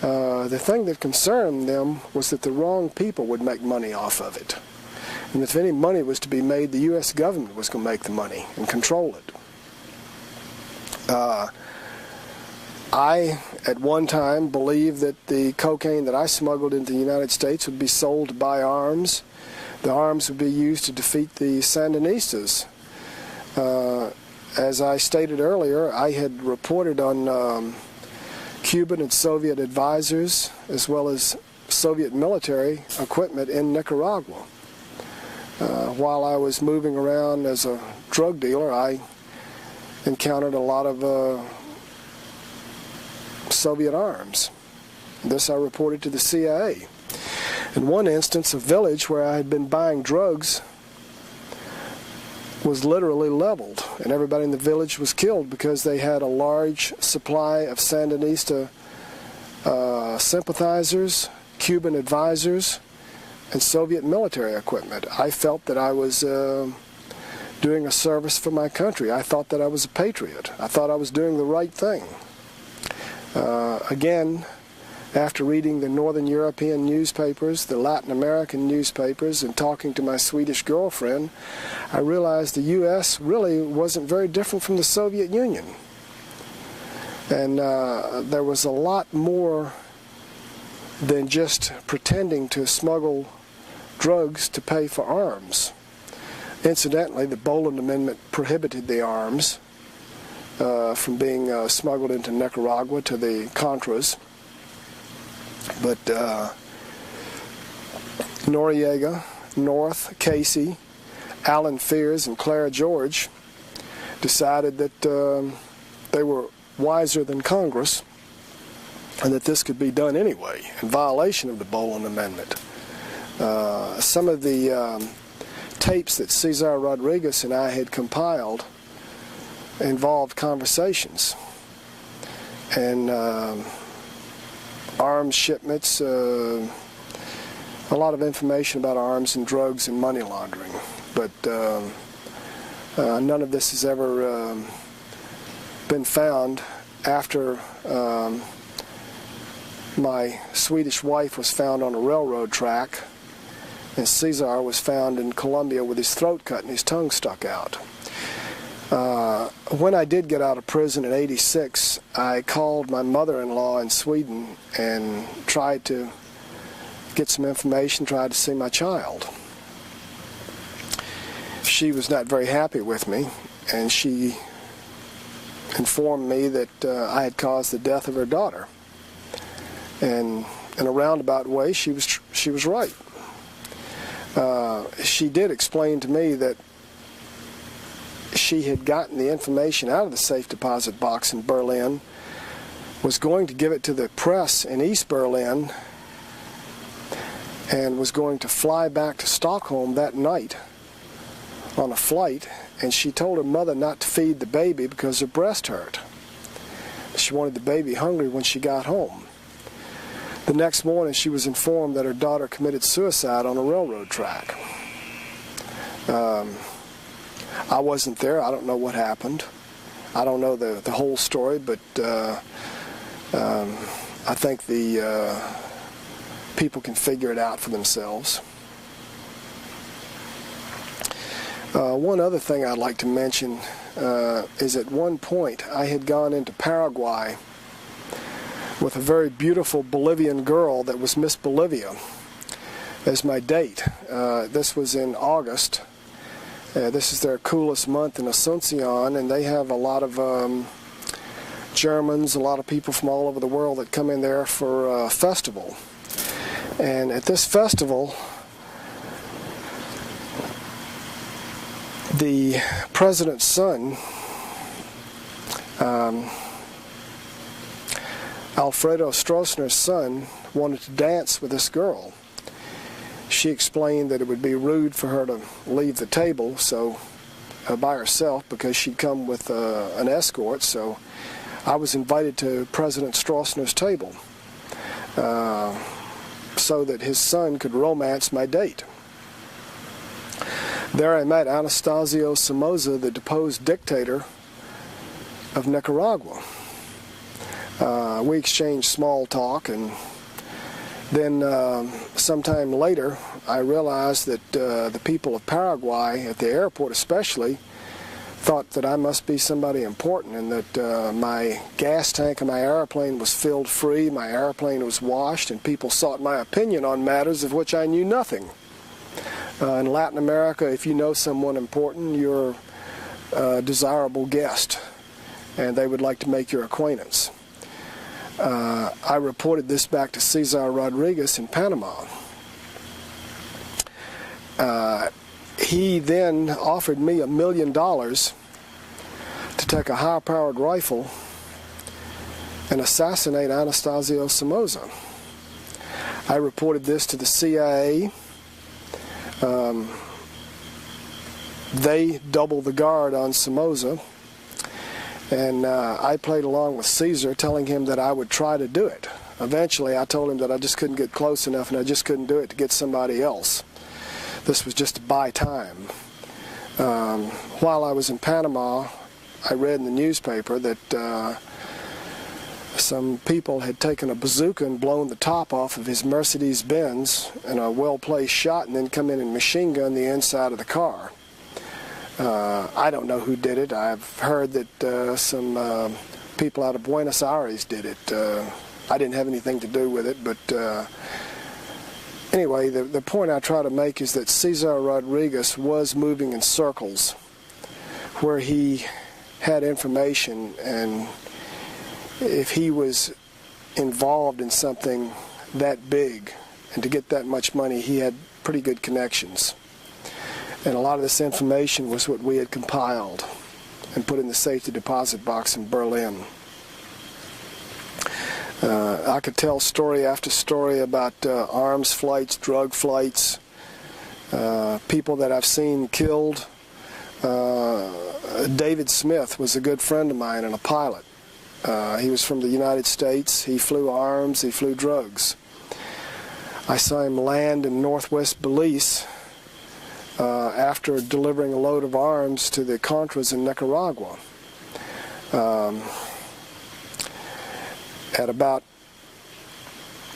The thing that concerned them was that the wrong people would make money off of it. And if any money was to be made, the U.S. government was going to make the money and control it. I, at one time, believed that the cocaine that I smuggled into the United States would be sold to buy arms. The arms would be used to defeat the Sandinistas. As I stated earlier, I had reported on Cuban and Soviet advisors, as well as Soviet military equipment in Nicaragua. While I was moving around as a drug dealer, I encountered a lot of Soviet arms. This I reported to the CIA. In one instance, a village where I had been buying drugs was literally leveled, and everybody in the village was killed because they had a large supply of Sandinista sympathizers, Cuban advisors, and Soviet military equipment. I felt that I was doing a service for my country. I thought that I was a patriot. I thought I was doing the right thing. Again, after reading the Northern European newspapers, the Latin American newspapers, and talking to my Swedish girlfriend, I realized the U.S. really wasn't very different from the Soviet Union. And there was a lot more than just pretending to smuggle drugs to pay for arms. Incidentally, the Boland Amendment prohibited the arms from being smuggled into Nicaragua to the Contras. But Noriega, North, Casey, Alan Fears, and Clara George decided that they were wiser than Congress and that this could be done anyway in violation of the Boland Amendment. Some of the tapes that Cesar Rodriguez and I had compiled involved conversations and arms shipments, a lot of information about arms and drugs and money laundering. But none of this has ever been found after my Swedish wife was found on a railroad track, and Cesar was found in Colombia with his throat cut and his tongue stuck out. When I did get out of prison in '86, I called my mother-in-law in Sweden and tried to get some information, tried to see my child. She was not very happy with me, and she informed me that I had caused the death of her daughter. And in a roundabout way, she was right. She did explain to me that she had gotten the information out of the safe deposit box in Berlin, was going to give it to the press in East Berlin, and was going to fly back to Stockholm that night on a flight, and she told her mother not to feed the baby because her breast hurt. She wanted the baby hungry when she got home. The next morning, she was informed that her daughter committed suicide on a railroad track. I wasn't there. I don't know what happened. I don't know the whole story, but I think the people can figure it out for themselves. One other thing I'd like to mention is at one point I had gone into Paraguay with a very beautiful Bolivian girl that was Miss Bolivia as my date. This was in August. This is their coolest month in Asuncion, and they have a lot of Germans, a lot of people from all over the world that come in there for a festival. And at this festival, the president's son, Alfredo Stroessner's son, wanted to dance with this girl. She explained that it would be rude for her to leave the table by herself because she'd come with an escort, so I was invited to President Stroessner's table so that his son could romance my date. There I met Anastasio Somoza, the deposed dictator of Nicaragua. We exchanged small talk, and then sometime later I realized that the people of Paraguay, at the airport especially, thought that I must be somebody important, and that my gas tank of my airplane was filled free, my airplane was washed, and people sought my opinion on matters of which I knew nothing. In Latin America, if you know someone important, you're a desirable guest, and they would like to make your acquaintance. I reported this back to Cesar Rodriguez in Panama. He then offered me $1 million to take a high-powered rifle and assassinate Anastasio Somoza. I reported this to the CIA. They doubled the guard on Somoza, and I played along with Caesar, telling him that I would try to do it. Eventually, I told him that I just couldn't get close enough, and I just couldn't do it to get somebody else. This was just to buy time. While I was in Panama, I read in the newspaper that some people had taken a bazooka and blown the top off of his Mercedes-Benz in a well-placed shot, and then come in and machine gun the inside of the car. I don't know who did it. I've heard that some people out of Buenos Aires did it. I didn't have anything to do with it, but anyway, the point I try to make is that Cesar Rodriguez was moving in circles where he had information, and if he was involved in something that big and to get that much money, he had pretty good connections. And a lot of this information was what we had compiled and put in the safety deposit box in Berlin. I could tell story after story about arms flights, drug flights, people that I've seen killed. David Smith was a good friend of mine and a pilot. He was from the United States. He flew arms, he flew drugs. I saw him land in northwest Belize after delivering a load of arms to the Contras in Nicaragua. At about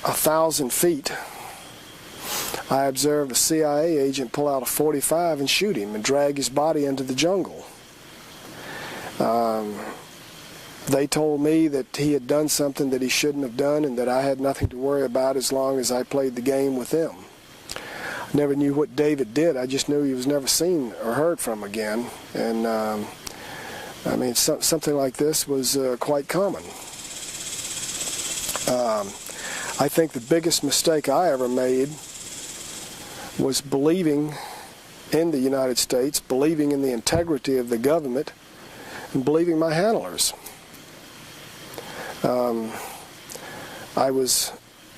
1,000 feet, I observed a CIA agent pull out a .45 and shoot him and drag his body into the jungle. They told me that he had done something that he shouldn't have done and that I had nothing to worry about as long as I played the game with them. I never knew what David did. I just knew he was never seen or heard from again. And I mean, something like this was quite common. I think the biggest mistake I ever made was believing in the United States, believing in the integrity of the government, and believing my handlers. I was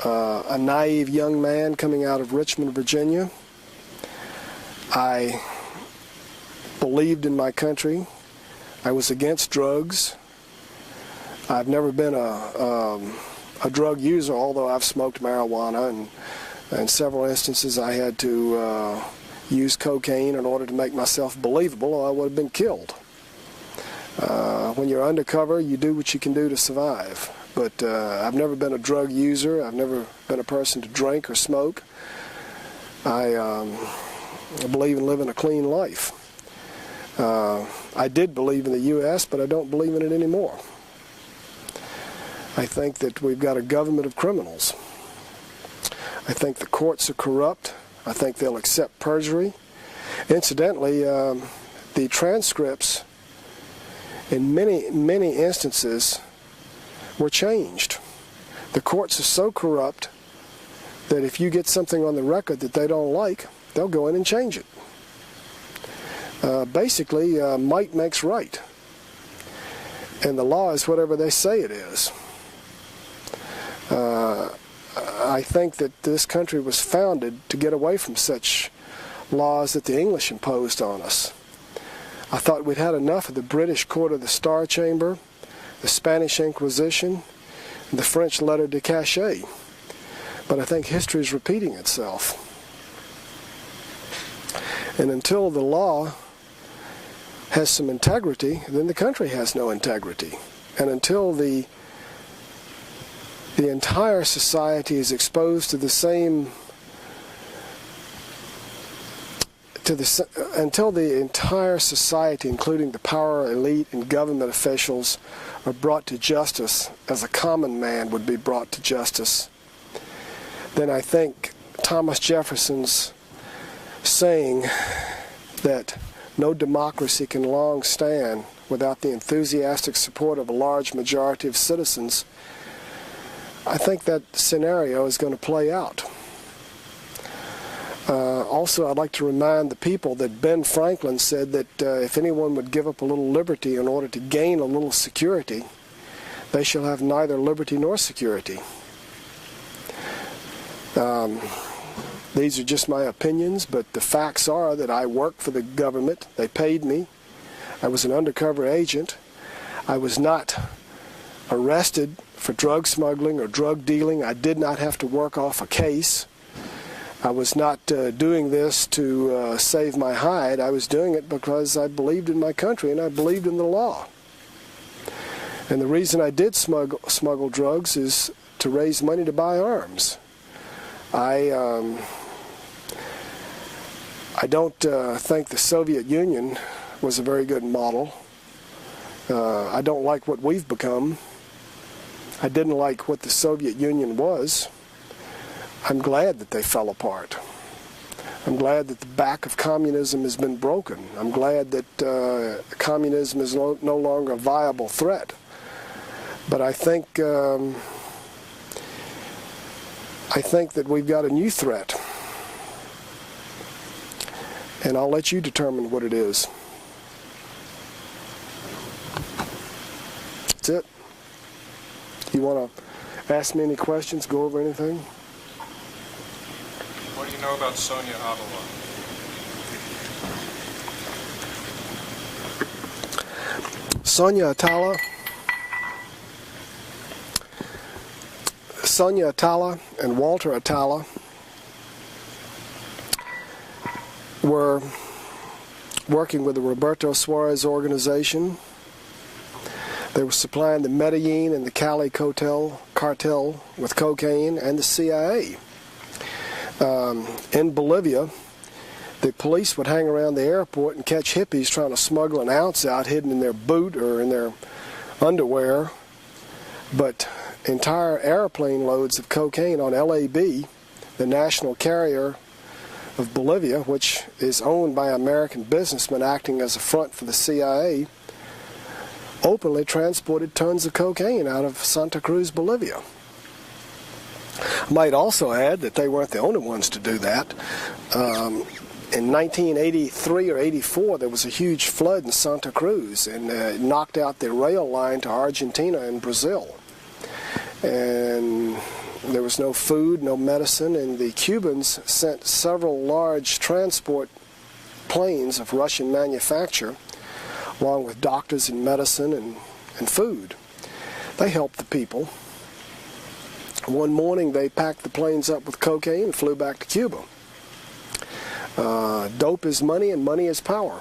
a naive young man coming out of Richmond, Virginia. I believed in my country. I was against drugs. I've never been a drug user, although I've smoked marijuana, and in several instances I had to use cocaine in order to make myself believable, or I would have been killed. When you're undercover, you do what you can do to survive. But I've never been a drug user. I've never been a person to drink or smoke. I believe in living a clean life. I did believe in the U.S., but I don't believe in it anymore. I think that we've got a government of criminals. I think the courts are corrupt. I think they'll accept perjury. Incidentally, the transcripts in many instances were changed. The courts are so corrupt that if you get something on the record that they don't like, they'll go in and change it. Basically, might makes right. And the law is whatever they say it is. I think that this country was founded to get away from such laws that the English imposed on us. I thought we'd had enough of the British Court of the Star Chamber, the Spanish Inquisition, and the French Lettre de Cachet. But I think history is repeating itself. And until the law has some integrity, then the country has no integrity. And until the entire society is exposed to the same, until the entire society, including the power elite and government officials, are brought to justice as a common man would be brought to justice, then I think Thomas Jefferson's saying that no democracy can long stand without the enthusiastic support of a large majority of citizens, I think that scenario is going to play out. Also, I'd like to remind the people that Ben Franklin said that if anyone would give up a little liberty in order to gain a little security, they shall have neither liberty nor security. These are just my opinions, but the facts are that I worked for the government. They paid me. I was an undercover agent. I was not arrested for drug smuggling or drug dealing. I did not have to work off a case. I was not doing this to save my hide. I was doing it because I believed in my country and I believed in the law. And the reason I did smuggle drugs is to raise money to buy arms. I don't think the Soviet Union was a very good model. I don't like what we've become. I didn't like what the Soviet Union was. I'm glad that they fell apart. I'm glad that the back of communism has been broken. I'm glad that communism is no longer a viable threat. But I think that we've got a new threat. And I'll let you determine what it is. That's it. You want to ask me any questions, go over anything? What do you know about Sonia Atala? Sonia Atala and Walter Atala were working with the Roberto Suarez organization. They were supplying the Medellin and the Cali cartel with cocaine and the CIA. In Bolivia, the police would hang around the airport and catch hippies trying to smuggle an ounce out hidden in their boot or in their underwear. But entire airplane loads of cocaine on LAB, the national carrier of Bolivia, which is owned by American businessmen acting as a front for the CIA, openly transported tons of cocaine out of Santa Cruz, Bolivia. I might also add that they weren't the only ones to do that. In 1983 or 84, there was a huge flood in Santa Cruz, and it knocked out the rail line to Argentina and Brazil. And there was no food, no medicine, and the Cubans sent several large transport planes of Russian manufacture, along with doctors and medicine and food. They helped the people. One morning they packed the planes up with cocaine and flew back to Cuba. Dope is money and money is power.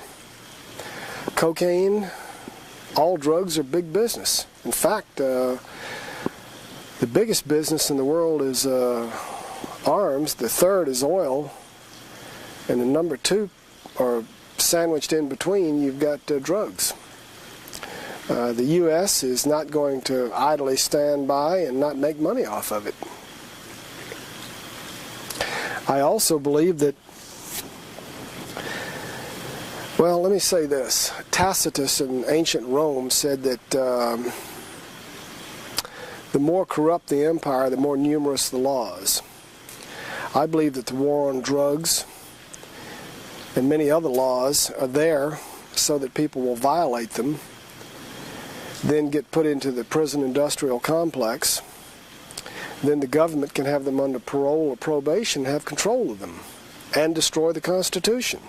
Cocaine, all drugs are big business. In fact, the biggest business in the world is arms, the third is oil, and the number two, or sandwiched in between, you've got drugs. The U.S. is not going to idly stand by and not make money off of it. I also believe that, well, let me say this. Tacitus in ancient Rome said that the more corrupt the empire, the more numerous the laws. I believe that the war on drugs and many other laws are there so that people will violate them, then get put into the prison industrial complex. Then the government can have them under parole or probation, have control of them, and destroy the Constitution.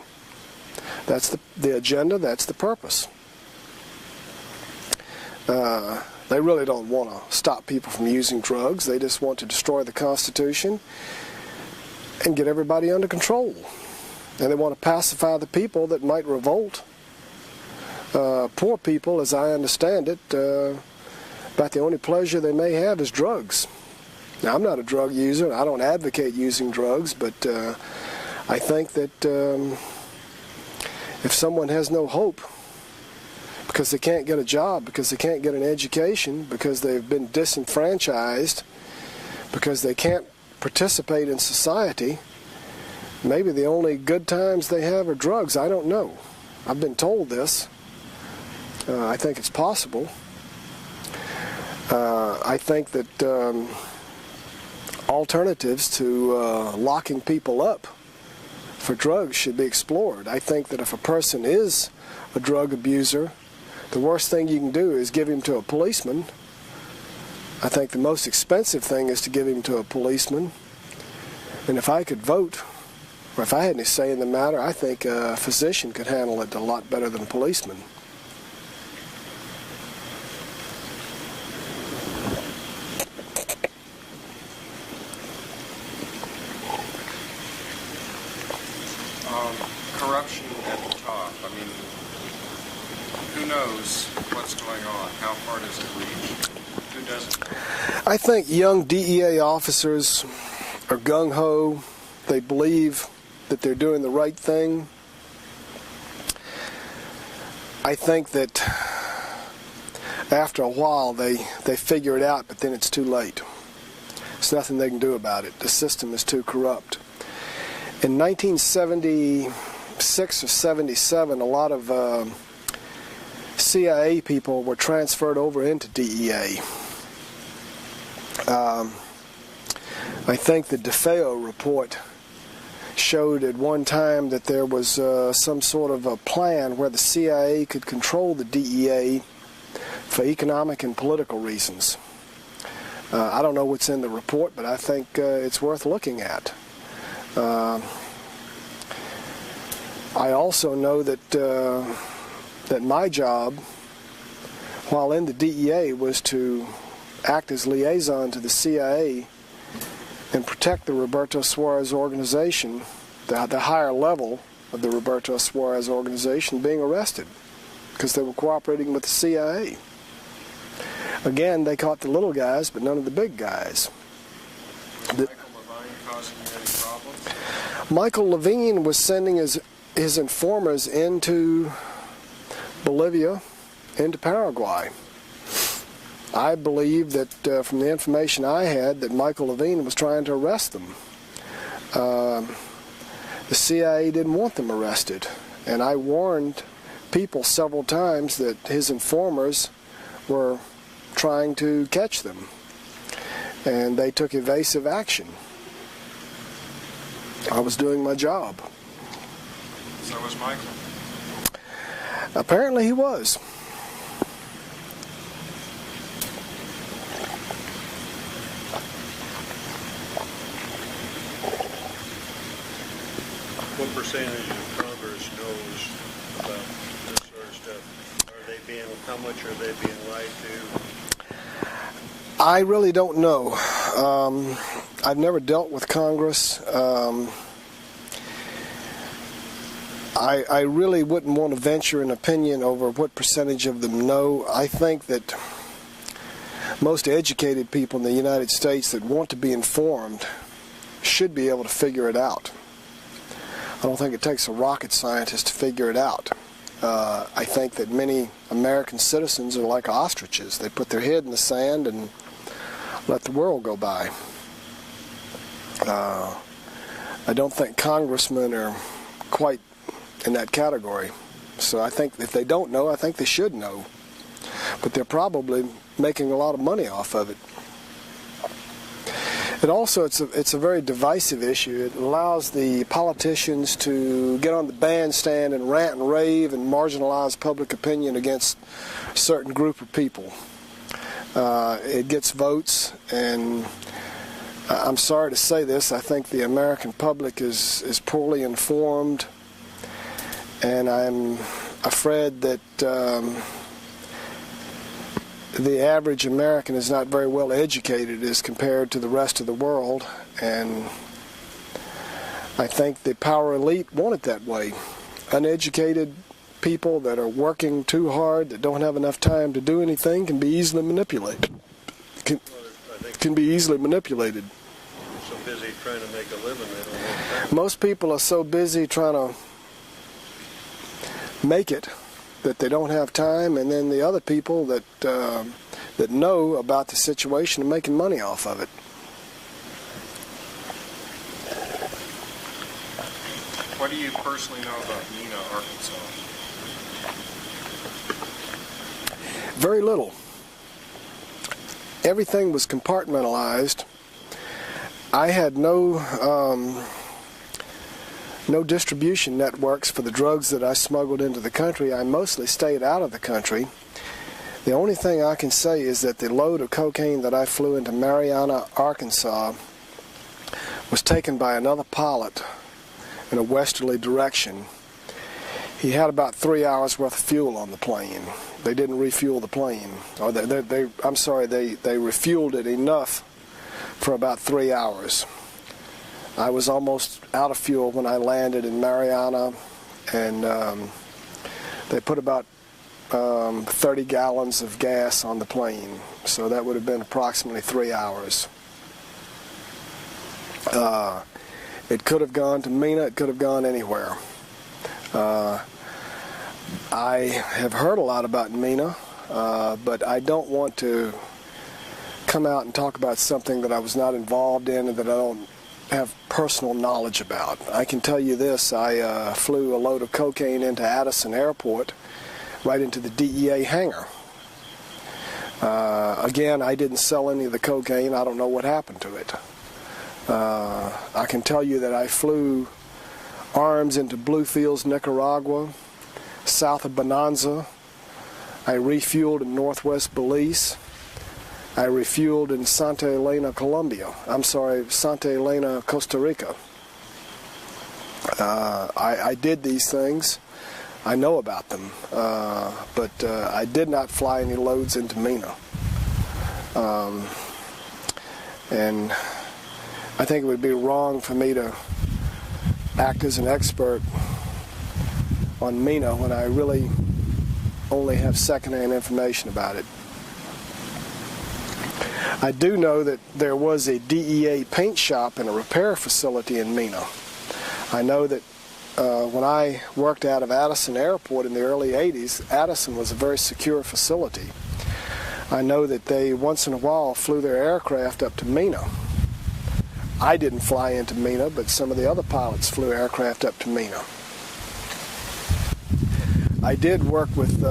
That's the agenda, that's the purpose. They really don't want to stop people from using drugs. They just want to destroy the Constitution and get everybody under control. And they want to pacify the people that might revolt. Poor people, as I understand it, about the only pleasure they may have is drugs. Now, I'm not a drug user. I don't advocate using drugs, but I think that if someone has no hope because they can't get a job, because they can't get an education, because they've been disenfranchised, because they can't participate in society, maybe the only good times they have are drugs. I don't know. I've been told this. I think it's possible. I think that alternatives to locking people up for drugs should be explored. I think that if a person is a drug abuser, the worst thing you can do is give him to a policeman. I think the most expensive thing is to give him to a policeman. And if I could vote, or if I had any say in the matter, I think a physician could handle it a lot better than a policeman. Corruption at the top. I mean, who knows what's going on? How far does it reach? Who doesn't? I think young DEA officers are gung-ho. They believe that they're doing the right thing. I think that after a while they figure it out, but then it's too late. There's nothing they can do about it. The system is too corrupt. In 1976 or 77, a lot of CIA people were transferred over into DEA. I think the DeFeo report showed at one time that there was some sort of a plan where the CIA could control the DEA for economic and political reasons. I don't know what's in the report, but I think it's worth looking at. I also know that that my job, while in the DEA, was to act as liaison to the CIA and protect the Roberto Suarez organization, the higher level of the Roberto Suarez organization being arrested because they were cooperating with the CIA. Again, they caught the little guys, but none of the big guys. Michael Levine was sending his informers into Bolivia, into Paraguay. I believe that from the information I had that Michael Levine was trying to arrest them. The CIA didn't want them arrested, and I warned people several times that his informers were trying to catch them, and they took evasive action. I was doing my job. So was Michael. Apparently he was. What percentage of Congress knows about this sort of stuff? How much are they being lied to? I really don't know. I've never dealt with Congress. I really wouldn't want to venture an opinion over what percentage of them know. I think that most educated people in the United States that want to be informed should be able to figure it out. I don't think it takes a rocket scientist to figure it out. I think that many American citizens are like ostriches. They put their head in the sand and let the world go by. I don't think congressmen are quite in that category. So I think if they don't know, I think they should know. But they're probably making a lot of money off of it. And also, it's a very divisive issue. It allows the politicians to get on the bandstand and rant and rave and marginalize public opinion against a certain group of people. It gets votes, and I'm sorry to say this, I think the American public is poorly informed, and I'm afraid that the average American is not very well educated as compared to the rest of the world, and I think the power elite want it that way. Uneducated people that are working too hard, that don't have enough time to do anything, can be easily manipulated. Can be easily manipulated. So busy trying to make a living, they don't have time. Most people are so busy trying to make it that they don't have time, and then the other people that know about the situation are making money off of it. What do you personally know about Neenah, Arkansas? Very little. Everything was compartmentalized. I had no no distribution networks for the drugs that I smuggled into the country. I mostly stayed out of the country. The only thing I can say is that the load of cocaine that I flew into Marianna, Arkansas, was taken by another pilot in a westerly direction. He had about 3 hours worth of fuel on the plane. They didn't refuel the plane, or they refueled it enough for about 3 hours. I was almost out of fuel when I landed in Marianna, and they put about 30 gallons of gas on the plane, so that would have been approximately 3 hours. It could have gone to Mena, it could have gone anywhere. I have heard a lot about Mena, but I don't want to come out and talk about something that I was not involved in and that I don't have personal knowledge about. I can tell you this, I flew a load of cocaine into Addison Airport, right into the DEA hangar. Again, I didn't sell any of the cocaine. I don't know what happened to it. I can tell you that I flew arms into Bluefields, Nicaragua, south of Bonanza. I refueled in Northwest Belize. I refueled in Santa Elena, Santa Elena, Costa Rica. I did these things. I know about them, but I did not fly any loads into Mena. And I think it would be wrong for me to act as an expert on Mena when I really only have secondhand information about it. I do know that there was a DEA paint shop and a repair facility in Mena. I know that when I worked out of Addison Airport in the early 80s, Addison was a very secure facility. I know that they once in a while flew their aircraft up to Mena. I didn't fly into Mena, but some of the other pilots flew aircraft up to Mena. I did work with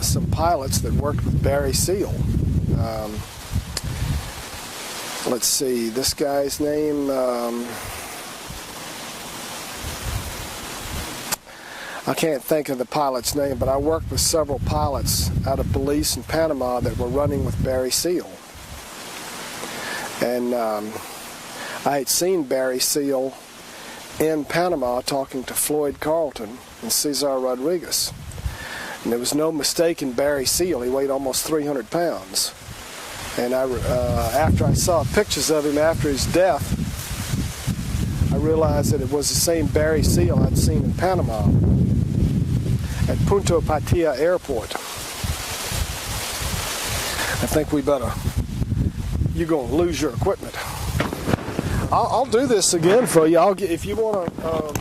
some pilots that worked with Barry Seal. Let's see, this guy's name, I can't think of the pilot's name, but I worked with several pilots out of Belize and Panama that were running with Barry Seal. And I had seen Barry Seal in Panama talking to Floyd Carlton and Cesar Rodriguez. And there was no mistaking Barry Seal. He weighed almost 300 pounds. And after I saw pictures of him after his death, I realized that it was the same Barry Seal I'd seen in Panama at Punta Patia Airport. I think we better, you're going to lose your equipment. I'll do this again for you. If you want to